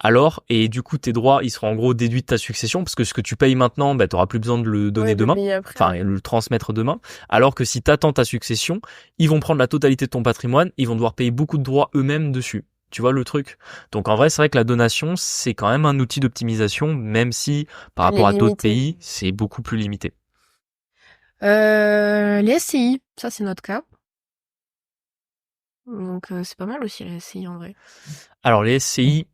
Alors, et du coup, tes droits, ils seront en gros déduits de ta succession, parce que ce que tu payes maintenant, tu n'auras plus besoin de le donner demain, enfin, le transmettre demain. Alors que si tu attends ta succession, ils vont prendre la totalité de ton patrimoine, ils vont devoir payer beaucoup de droits eux-mêmes dessus. Tu vois le truc? Donc en vrai, c'est vrai que la donation, c'est quand même un outil d'optimisation, même si par rapport à d'autres pays, c'est beaucoup plus limité. Les SCI, ça c'est notre cas. Donc c'est pas mal aussi les SCI en vrai. Alors les SCI,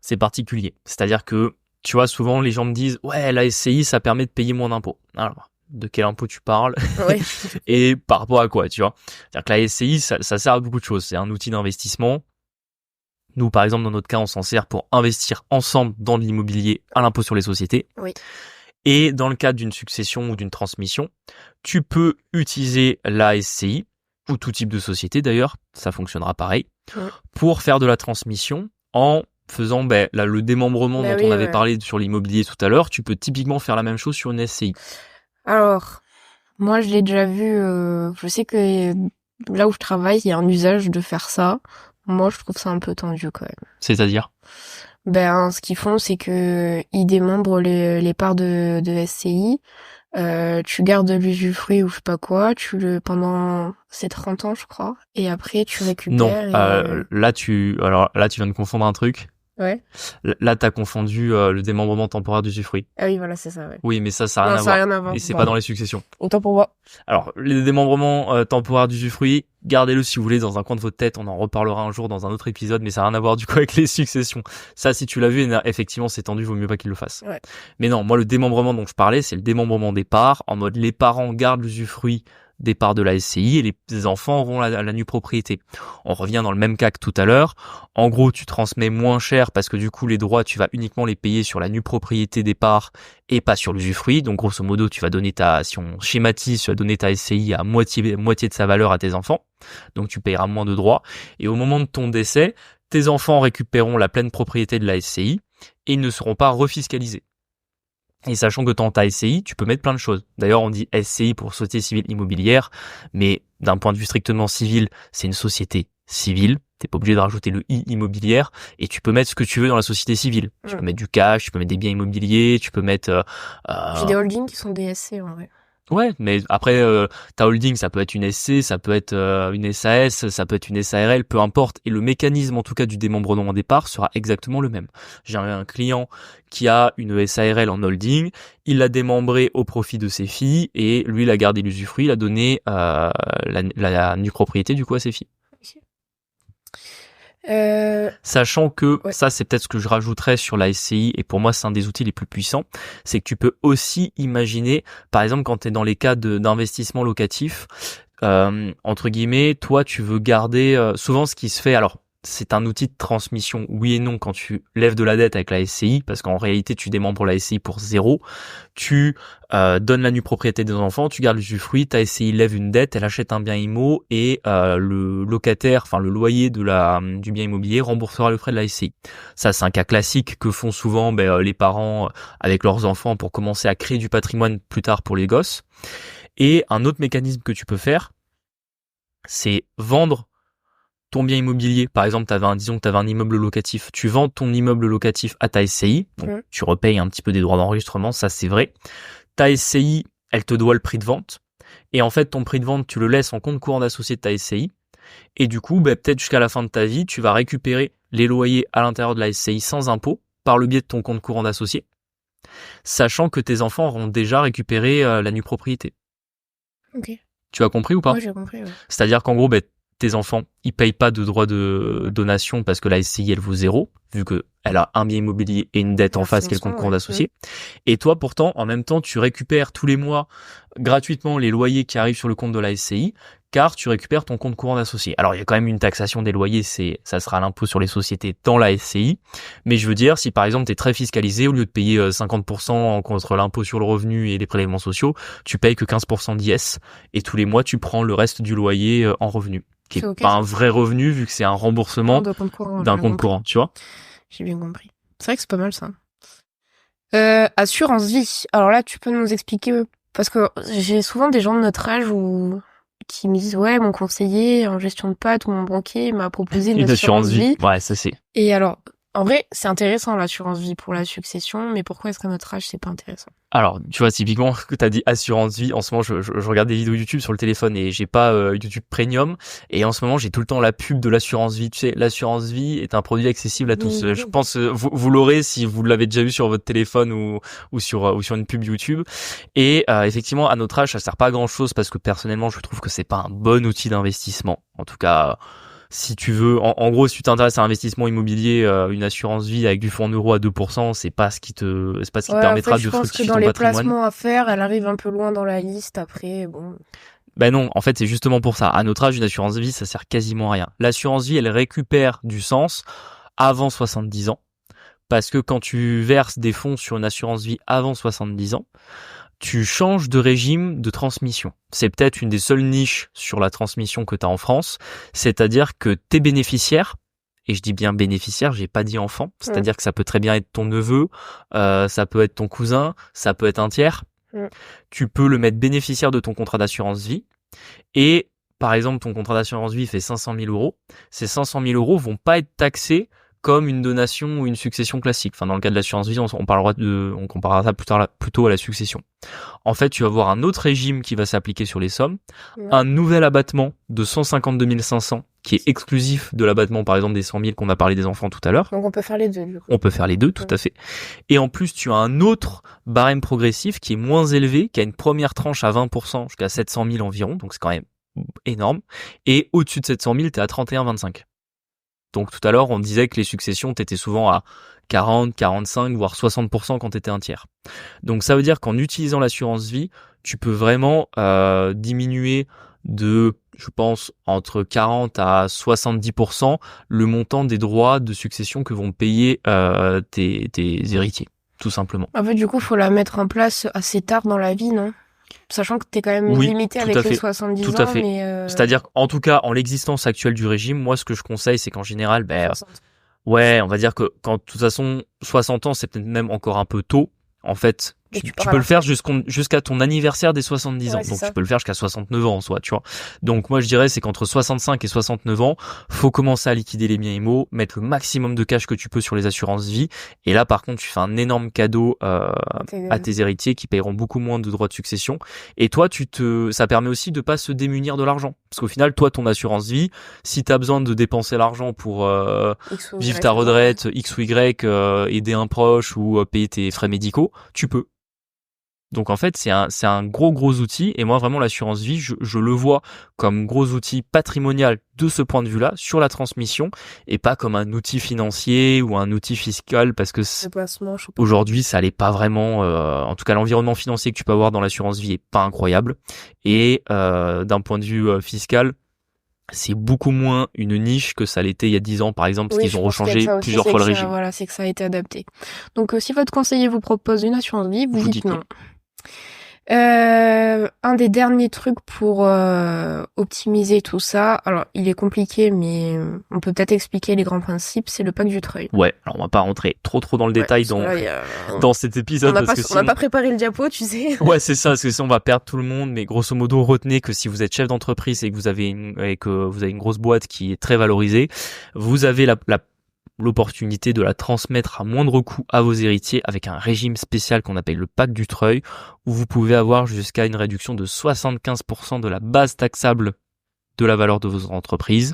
c'est particulier. C'est-à-dire que, tu vois, souvent les gens me disent « Ouais, la SCI, ça permet de payer moins d'impôts. » Alors, de quel impôt tu parles? Ouais. Et par rapport à quoi, tu vois? C'est-à-dire que la SCI, ça sert à beaucoup de choses. C'est un outil d'investissement. Nous, par exemple, dans notre cas, on s'en sert pour investir ensemble dans de l'immobilier à l'impôt sur les sociétés. Oui. Et dans le cadre d'une succession ou d'une transmission, tu peux utiliser la SCI, ou tout type de société d'ailleurs, ça fonctionnera pareil, pour faire de la transmission en faisant le démembrement dont on avait parlé sur l'immobilier tout à l'heure. Tu peux typiquement faire la même chose sur une SCI. Alors, moi je l'ai déjà vu, je sais que là où je travaille, il y a un usage de faire ça. Moi je trouve ça un peu tendu quand même. C'est-à-dire ? Ce qu'ils font, c'est que ils démembrent les parts de SCI. Tu gardes l'usufruit ou je sais pas quoi, pendant c'est 30 ans je crois, et après tu récupères. Non, là tu viens de confondre un truc. Ouais. Là t'as confondu le démembrement temporaire d'usufruit. Ah oui voilà c'est ça. Ouais. Oui mais ça n'a rien à voir. Et c'est pas dans les successions. Autant pour moi. Alors les démembrements temporaires d'usufruit, gardez-le si vous voulez dans un coin de votre tête, on en reparlera un jour dans un autre épisode, mais ça n'a rien à voir du coup avec les successions. Ça si tu l'as vu, effectivement c'est tendu, vaut mieux pas qu'il le fasse. Ouais. Mais non, moi le démembrement dont je parlais, c'est le démembrement des parts, en mode les parents gardent l'usufruit des parts de la SCI et les enfants auront la nue propriété. On revient dans le même cas que tout à l'heure. En gros, tu transmets moins cher parce que du coup, les droits, tu vas uniquement les payer sur la nue propriété des parts et pas sur l'usufruit. Donc, grosso modo, tu vas donner si on schématise, tu vas donner ta SCI à moitié de sa valeur à tes enfants. Donc, tu payeras moins de droits. Et au moment de ton décès, tes enfants récupéreront la pleine propriété de la SCI et ils ne seront pas refiscalisés. Et sachant que dans ta SCI, tu peux mettre plein de choses. D'ailleurs, on dit SCI pour Société Civile Immobilière, mais d'un point de vue strictement civil, c'est une société civile. T'es pas obligé de rajouter le I immobilière, et tu peux mettre ce que tu veux dans la société civile. Tu peux mettre du cash, tu peux mettre des biens immobiliers, tu peux mettre... J'ai des holdings qui sont des SC en vrai. Ouais, mais après, ta holding, ça peut être une SC, ça peut être une SAS, ça peut être une SARL, peu importe. Et le mécanisme, en tout cas, du démembrement au départ sera exactement le même. J'ai un client qui a une SARL en holding, il l'a démembré au profit de ses filles, et lui, il a gardé l'usufruit, il a donné la nue propriété, du coup, à ses filles. Sachant que ça c'est peut-être ce que je rajouterais sur la SCI, et pour moi c'est un des outils les plus puissants, c'est que tu peux aussi imaginer, par exemple quand tu es dans les cas d'investissement locatif, entre guillemets, toi tu veux garder souvent ce qui se fait, alors c'est un outil de transmission, oui et non, quand tu lèves de la dette avec la SCI, parce qu'en réalité tu démembres la SCI pour 0, tu donnes la nue propriété des enfants, tu gardes l'usufruit, ta SCI lève une dette, elle achète un bien immo, et le locataire, enfin le loyer du bien immobilier remboursera le frais de la SCI. Ça c'est un cas classique que font souvent les parents avec leurs enfants pour commencer à créer du patrimoine plus tard pour les gosses. Et un autre mécanisme que tu peux faire, c'est vendre ton bien immobilier. Par exemple, disons que tu avais un immeuble locatif, tu vends ton immeuble locatif à ta SCI, donc tu repayes un petit peu des droits d'enregistrement, ça c'est vrai. Ta SCI, elle te doit le prix de vente, et en fait ton prix de vente, tu le laisses en compte courant d'associé de ta SCI, et du coup, peut-être jusqu'à la fin de ta vie, tu vas récupérer les loyers à l'intérieur de la SCI sans impôt, par le biais de ton compte courant d'associé, sachant que tes enfants auront déjà récupéré la nue propriété. Ok. Tu as compris ou pas ? Oui, j'ai compris. Ouais. C'est-à-dire qu'en gros, tes enfants, ils payent pas de droits de donation parce que la SCI, elle vaut 0, vu que elle a un bien immobilier et une dette en face qui est le compte courant d'associé. Et toi, pourtant, en même temps, tu récupères tous les mois gratuitement les loyers qui arrivent sur le compte de la SCI, car tu récupères ton compte courant d'associé. Alors, il y a quand même une taxation des loyers, ça sera l'impôt sur les sociétés dans la SCI. Mais je veux dire, si par exemple, tu es très fiscalisé, au lieu de payer 50% contre l'impôt sur le revenu et les prélèvements sociaux, tu payes que 15% d'IS. Et tous les mois, tu prends le reste du loyer en revenu, qui est pas un vrai revenu, vu que c'est un remboursement d'un compte courant, tu vois. J'ai bien compris. C'est vrai que c'est pas mal, ça. Assurance vie. Alors là, tu peux nous expliquer, parce que j'ai souvent des gens de notre âge qui me disent, ouais, mon conseiller en gestion de patte ou mon banquier m'a proposé une assurance vie. Ouais, ça c'est. Et alors, en vrai, c'est intéressant l'assurance vie pour la succession, mais pourquoi est-ce qu'à notre âge, c'est pas intéressant? Alors, tu vois, typiquement, que t'as dit assurance vie, en ce moment, je regarde des vidéos YouTube sur le téléphone et j'ai pas YouTube Premium. Et en ce moment, j'ai tout le temps la pub de l'assurance vie. Tu sais, l'assurance vie est un produit accessible à tous. Je pense, vous l'aurez si vous l'avez déjà vu sur votre téléphone ou sur une pub YouTube. Et effectivement, à notre âge, ça sert pas à grand chose parce que personnellement, je trouve que c'est pas un bon outil d'investissement. En tout cas, si tu veux, en gros, si tu t'intéresses à l'investissement immobilier, une assurance vie avec du fonds en euros à 2%, c'est pas ce qui te permettra de fructifier ton patrimoine. Je pense que dans les placements à faire, elle arrive un peu loin dans la liste après, bon. Ben non, en fait, c'est justement pour ça. À notre âge, une assurance vie, ça sert quasiment à rien. L'assurance vie, elle récupère du sens avant 70 ans. Parce que quand tu verses des fonds sur une assurance vie avant 70 ans, tu changes de régime de transmission. C'est peut-être une des seules niches sur la transmission que tu as en France, c'est-à-dire que tes bénéficiaires, et je dis bien bénéficiaire, j'ai pas dit enfant, c'est-à-dire que ça peut très bien être ton neveu, ça peut être ton cousin, ça peut être un tiers. Tu peux le mettre bénéficiaire de ton contrat d'assurance vie, et par exemple ton contrat d'assurance vie fait 500 000 euros, ces 500 000 euros vont pas être taxés comme une donation ou une succession classique. Enfin, dans le cas de l'assurance vie, on comparera ça plutôt à la succession. En fait, tu vas avoir un autre régime qui va s'appliquer sur les sommes, un nouvel abattement de 152 500 qui est exclusif de l'abattement, par exemple, des 100 000 qu'on a parlé des enfants tout à l'heure. Donc on peut faire les deux, du coup. On peut faire les deux, tout à fait. Et en plus, tu as un autre barème progressif qui est moins élevé, qui a une première tranche à 20% jusqu'à 700 000 environ, donc c'est quand même énorme. Et au-dessus de 700 000, t'es à 31,25. Donc tout à l'heure, on disait que les successions, t'étais souvent à 40, 45, voire 60% quand t'étais un tiers. Donc ça veut dire qu'en utilisant l'assurance vie, tu peux vraiment diminuer de, je pense, entre 40 à 70% le montant des droits de succession que vont payer tes héritiers, tout simplement. En fait, du coup, faut la mettre en place assez tard dans la vie, non ? Sachant que t'es quand même limité avec les 70 ans. Tout à fait. C'est-à-dire qu'en tout cas, en l'existence actuelle du régime, moi, ce que je conseille, c'est qu'en général, ouais, on va dire que quand, de toute façon, 60 ans, c'est peut-être même encore un peu tôt. En fait, tu peux le faire jusqu'à ton anniversaire des 70 ans. Donc, tu peux le faire jusqu'à 69 ans en soi, tu vois. Donc, moi, je dirais, c'est qu'entre 65 et 69 ans, faut commencer à liquider les biens immo, mettre le maximum de cash que tu peux sur les assurances vie. Et là, par contre, tu fais un énorme cadeau, à tes héritiers qui paieront beaucoup moins de droits de succession. Et toi, ça permet aussi de pas se démunir de l'argent. Parce qu'au final, toi, ton assurance vie, si t'as besoin de dépenser l'argent pour, vivre ta retraite, X ou Y, aider un proche ou payer tes frais médicaux, tu peux. Donc en fait, c'est un gros outil, et moi vraiment l'assurance vie, je le vois comme gros outil patrimonial de ce point de vue-là sur la transmission, et pas comme un outil financier ou un outil fiscal, parce que aujourd'hui ça l'est pas vraiment. En tout cas, l'environnement financier que tu peux avoir dans l'assurance vie est pas incroyable, et d'un point de vue fiscal, c'est beaucoup moins une niche que ça l'était il y a 10 ans, par exemple, parce qu'ils ont rechangé plusieurs fois le régime. Voilà, c'est que ça a été adapté. Donc si votre conseiller vous propose une assurance vie, vous dites non. Un des derniers trucs pour optimiser tout ça, alors il est compliqué, mais on peut peut-être expliquer les grands principes, c'est le pacte du treuil. Ouais, alors on va pas rentrer trop dans le détail dans cet épisode. On n'a pas préparé le diapo, tu sais. Ouais, c'est ça, parce que sinon on va perdre tout le monde, mais grosso modo, retenez que si vous êtes chef d'entreprise et que vous avez une grosse boîte qui est très valorisée, vous avez l'opportunité de la transmettre à moindre coût à vos héritiers avec un régime spécial qu'on appelle le pacte du treuil, où vous pouvez avoir jusqu'à une réduction de 75% de la base taxable de la valeur de votre entreprise.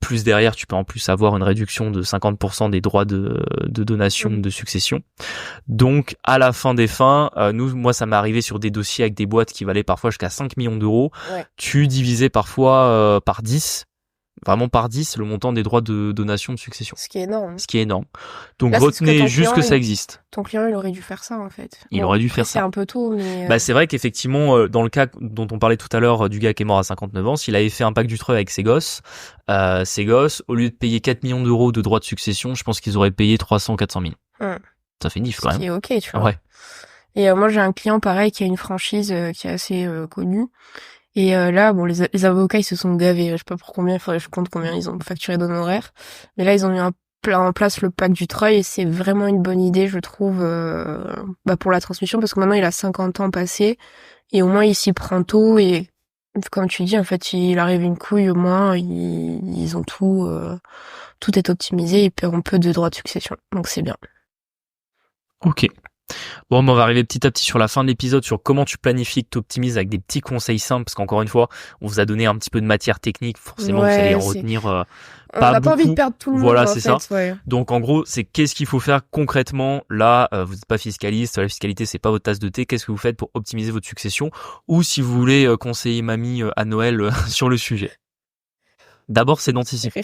Plus derrière, tu peux en plus avoir une réduction de 50% des droits de donation, de succession. Donc, à la fin des fins, moi, ça m'est arrivé sur des dossiers avec des boîtes qui valaient parfois jusqu'à 5 millions d'euros. Ouais. Tu divisais parfois par 10. Vraiment par 10 le montant des droits de donation de succession. Ce qui est énorme. Donc là, retenez juste que ça existe. Ton client, il aurait dû faire ça en fait. Il aurait dû faire ça. C'est un peu tôt, mais... c'est vrai qu'effectivement, dans le cas dont on parlait tout à l'heure du gars qui est mort à 59 ans, s'il avait fait un pacte du treuil avec ses gosses, au lieu de payer 4 millions d'euros de droits de succession, je pense qu'ils auraient payé 300 ou 400 000. Ça fait nif quand même. C'est ok, tu vois. Ouais. Et moi, j'ai un client pareil qui a une franchise qui est assez connue. Et là, bon, les avocats, ils se sont gavés. Je sais pas pour combien, il faudrait que je compte combien ils ont facturé d'honoraires. Mais là, ils ont eu en place le pack du Treuil et c'est vraiment une bonne idée, je trouve, pour la transmission parce que maintenant il a 50 ans passés et au moins il s'y prend tôt et comme tu dis, en fait, il arrive une couille, au moins, ils ont tout est optimisé, ils paieront peu de droits de succession. Donc c'est bien. Ok. Bon, on va arriver petit à petit sur la fin de l'épisode sur comment tu planifies, que tu optimises avec des petits conseils simples, parce qu'encore une fois, on vous a donné un petit peu de matière technique, forcément, vous allez en retenir on n'a pas envie de perdre tout le monde. Voilà, c'est ça. Ouais. Donc en gros, c'est qu'est-ce qu'il faut faire concrètement. Là, vous n'êtes pas fiscaliste, la fiscalité c'est pas votre tasse de thé. Qu'est-ce que vous faites pour optimiser votre succession, ou si vous voulez conseiller mamie à Noël sur le sujet. D'abord, c'est d'anticiper.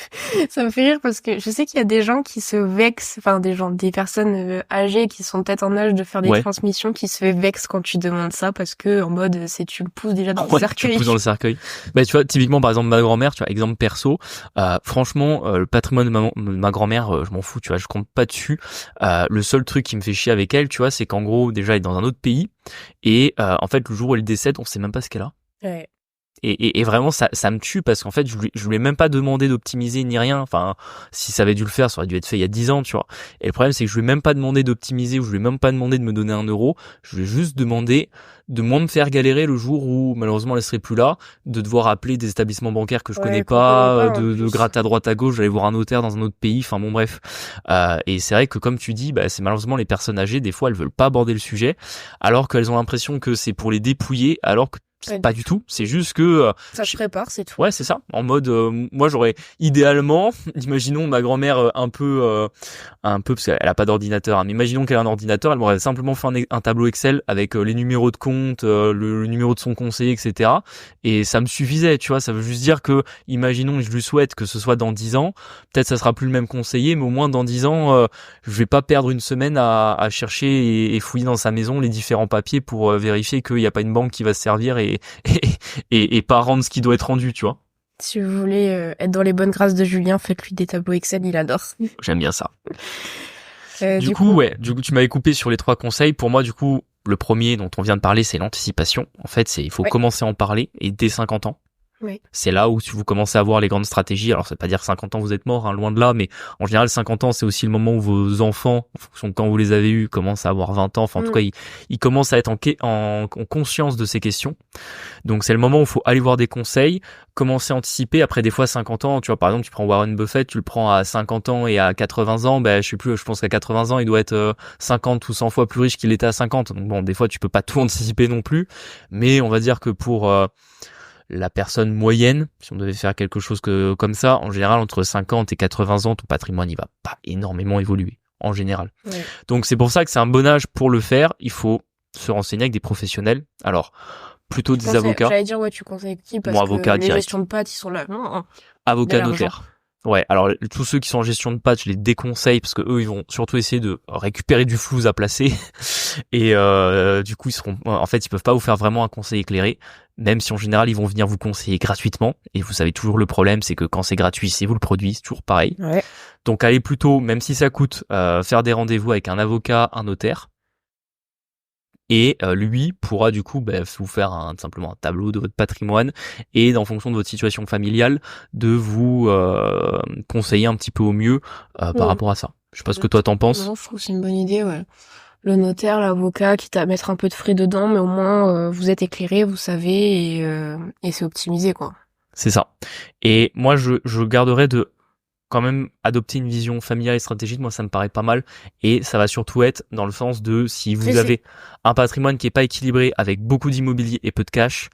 Ça me fait rire parce que je sais qu'il y a des gens qui se vexent, enfin des personnes âgées qui sont peut-être en âge de faire des transmissions, qui se vexent quand tu demandes ça parce que en mode tu le pousses déjà dans le cercueil. Tu le pousses dans le cercueil. Bah tu vois, typiquement par exemple ma grand-mère, tu vois, exemple perso, franchement le patrimoine de ma grand-mère, je m'en fous, tu vois, je compte pas dessus. Le seul truc qui me fait chier avec elle, tu vois, c'est qu'en gros déjà elle est dans un autre pays et en fait le jour où elle décède, on sait même pas ce qu'elle a. Ouais. Et vraiment ça me tue parce qu'en fait je lui ai même pas demandé d'optimiser ni rien. Enfin si ça avait dû le faire, ça aurait dû être fait il y a 10 ans, tu vois. Et le problème c'est que je lui ai même pas demandé d'optimiser ou je lui ai même pas demandé de me donner 1 euro. Je lui ai juste demandé de moins me faire galérer le jour où malheureusement elle serait plus là, de devoir appeler des établissements bancaires que je connais pas, de gratter à droite à gauche, d'aller voir un notaire dans un autre pays, enfin bon bref. Et c'est vrai que comme tu dis, c'est malheureusement les personnes âgées, des fois elles veulent pas aborder le sujet alors qu'elles ont l'impression que c'est pour les dépouiller alors que pas du tout, c'est juste que ça se prépare, c'est tout. Ouais, c'est ça. En mode moi j'aurais idéalement, imaginons ma grand-mère un peu parce qu'elle a pas d'ordinateur, hein, mais imaginons qu'elle a un ordinateur, elle m'aurait simplement fait un tableau Excel avec les numéros de compte, le numéro de son conseiller, etc. Et ça me suffisait, tu vois, ça veut juste dire que imaginons, je lui souhaite que ce soit dans 10 ans, peut-être ça sera plus le même conseiller, mais au moins dans 10 ans je vais pas perdre une semaine à chercher et fouiller dans sa maison les différents papiers pour vérifier qu'il y a pas une banque qui va se servir et pas rendre ce qui doit être rendu, tu vois. Si vous voulez être dans les bonnes grâces de Julien, faites-lui des tableaux Excel, il adore. J'aime bien ça. Du coup, tu m'avais coupé sur les 3 conseils. Pour moi, du coup, le premier dont on vient de parler, c'est l'anticipation. En fait, il faut commencer à en parler et dès 50 ans. Oui. C'est là où vous commencez à voir les grandes stratégies. Alors ça veut pas dire 50 ans vous êtes mort, hein, loin de là, mais en général 50 ans c'est aussi le moment où vos enfants, en fonction de quand vous les avez eus, commencent à avoir 20 ans. Enfin en tout cas ils commencent à être en conscience de ces questions. Donc c'est le moment où il faut aller voir des conseils, commencer à anticiper. Après des fois 50 ans, tu vois par exemple tu prends Warren Buffett, tu le prends à 50 ans et à 80 ans, je pense qu'à 80 ans il doit être 50 ou 100 fois plus riche qu'il était à 50. Donc bon des fois tu peux pas tout anticiper non plus, mais on va dire que pour la personne moyenne, si on devait faire quelque chose comme ça, en général, entre 50 et 80 ans, ton patrimoine, il va pas énormément évoluer, en général. Ouais. Donc, c'est pour ça que c'est un bon âge pour le faire. Il faut se renseigner avec des professionnels. Alors, plutôt des avocats. J'allais dire, tu conseilles qui? Parce avocat, que les gestions de pattes, ils sont là. Avocat, notaire. Ouais, alors tous ceux qui sont en gestion de patch, je les déconseille parce que eux ils vont surtout essayer de récupérer du flou à placer et du coup ils peuvent pas vous faire vraiment un conseil éclairé, même si en général ils vont venir vous conseiller gratuitement et vous savez toujours le problème c'est que quand c'est gratuit c'est vous le produit, c'est toujours pareil. Ouais. Donc allez plutôt, même si ça coûte, faire des rendez-vous avec un avocat, un notaire. Et lui pourra du coup vous faire simplement un tableau de votre patrimoine et en fonction de votre situation familiale de vous conseiller un petit peu au mieux par rapport à ça. Je sais pas ce que toi t'en penses. Non, je trouve que c'est une bonne idée, ouais. Le notaire, l'avocat, quitte à mettre un peu de frais dedans, mais au moins vous êtes éclairé, vous savez et c'est optimisé quoi. C'est ça. Et moi je garderais de quand même adopter une vision familiale et stratégique, moi ça me paraît pas mal, et ça va surtout être dans le sens de si vous avez un patrimoine qui est pas équilibré avec beaucoup d'immobilier et peu de cash,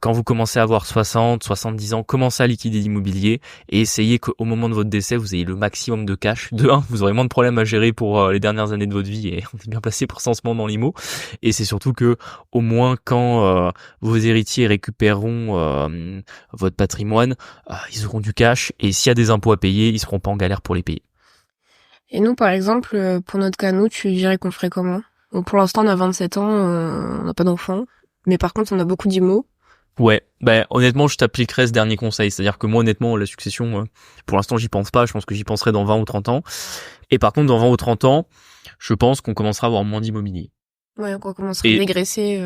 quand vous commencez à avoir 60, 70 ans, commencez à liquider l'immobilier et essayez qu'au moment de votre décès, vous ayez le maximum de cash. De 1, vous aurez moins de problèmes à gérer pour les dernières années de votre vie et on est bien placé pour ça en ce moment dans l'IMO. Et c'est surtout que au moins quand vos héritiers récupéreront votre patrimoine, ils auront du cash et s'il y a des impôts à payer, ils seront pas en galère pour les payer. Et nous, par exemple, pour notre cas, tu dirais qu'on ferait comment? Donc, pour l'instant, on a 27 ans, on n'a pas d'enfants, mais par contre, on a beaucoup d'IMO. Ouais, honnêtement, je t'appliquerai ce dernier conseil. C'est-à-dire que moi, honnêtement, la succession, pour l'instant, j'y pense pas. Je pense que j'y penserai dans 20 ou 30 ans. Et par contre, dans 20 ou 30 ans, je pense qu'on commencera à avoir moins d'immobilier. Ouais, qu'on commencera à dégraisser.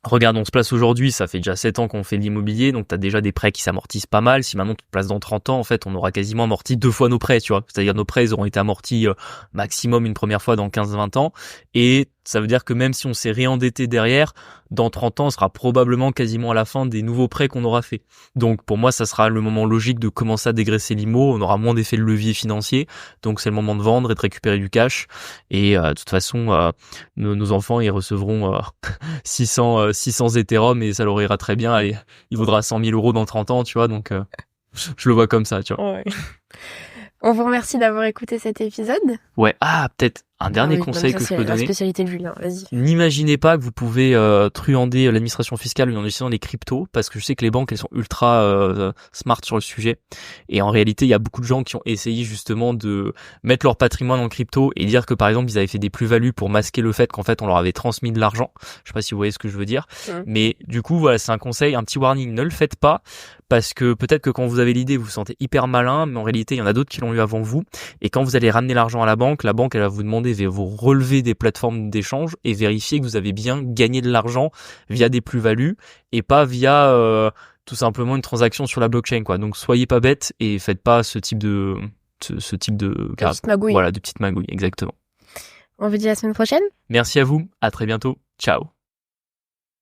Regarde, on se place aujourd'hui, ça fait déjà 7 ans qu'on fait de l'immobilier, donc t'as déjà des prêts qui s'amortissent pas mal. Si maintenant tu te places dans 30 ans, en fait, on aura quasiment amorti 2 fois nos prêts, tu vois. C'est-à-dire nos prêts, ils auront été amortis maximum une première fois dans 15-20 ans. Et ça veut dire que même si on s'est réendetté derrière, dans 30 ans, on sera probablement quasiment à la fin des nouveaux prêts qu'on aura fait. Donc pour moi, ça sera le moment logique de commencer à dégraisser l'IMO. On aura moins d'effet de levier financier. Donc c'est le moment de vendre et de récupérer du cash. Et de toute façon, nos enfants, ils recevront 600 Ethereum et ça leur ira très bien. Et il vaudra 100 000 euros dans 30 ans, tu vois. Donc je le vois comme ça, tu vois. Ouais. On vous remercie d'avoir écouté cet épisode. Ouais, peut-être un dernier conseil que je peux donner. La spécialité de Julien, vas-y. N'imaginez pas que vous pouvez truander l'administration fiscale en utilisant les cryptos, parce que je sais que les banques, elles sont ultra smart sur le sujet. Et en réalité, il y a beaucoup de gens qui ont essayé justement de mettre leur patrimoine en crypto et dire que par exemple, ils avaient fait des plus-values pour masquer le fait qu'en fait, on leur avait transmis de l'argent. Je sais pas si vous voyez ce que je veux dire. Mais du coup, voilà, c'est un conseil, un petit warning, ne le faites pas, parce que peut-être que quand vous avez l'idée, vous vous sentez hyper malin, mais en réalité, il y en a d'autres qui l'ont eu avant vous. Et quand vous allez ramener l'argent à la banque, elle va vous demander de vous relever des plateformes d'échange et vérifier que vous avez bien gagné de l'argent via des plus-values et pas via tout simplement une transaction sur la blockchain, quoi. Donc soyez pas bêtes et faites pas ce type de petite magouille. Voilà, de petites magouilles, exactement. On vous dit à la semaine prochaine. Merci à vous, à très bientôt. Ciao.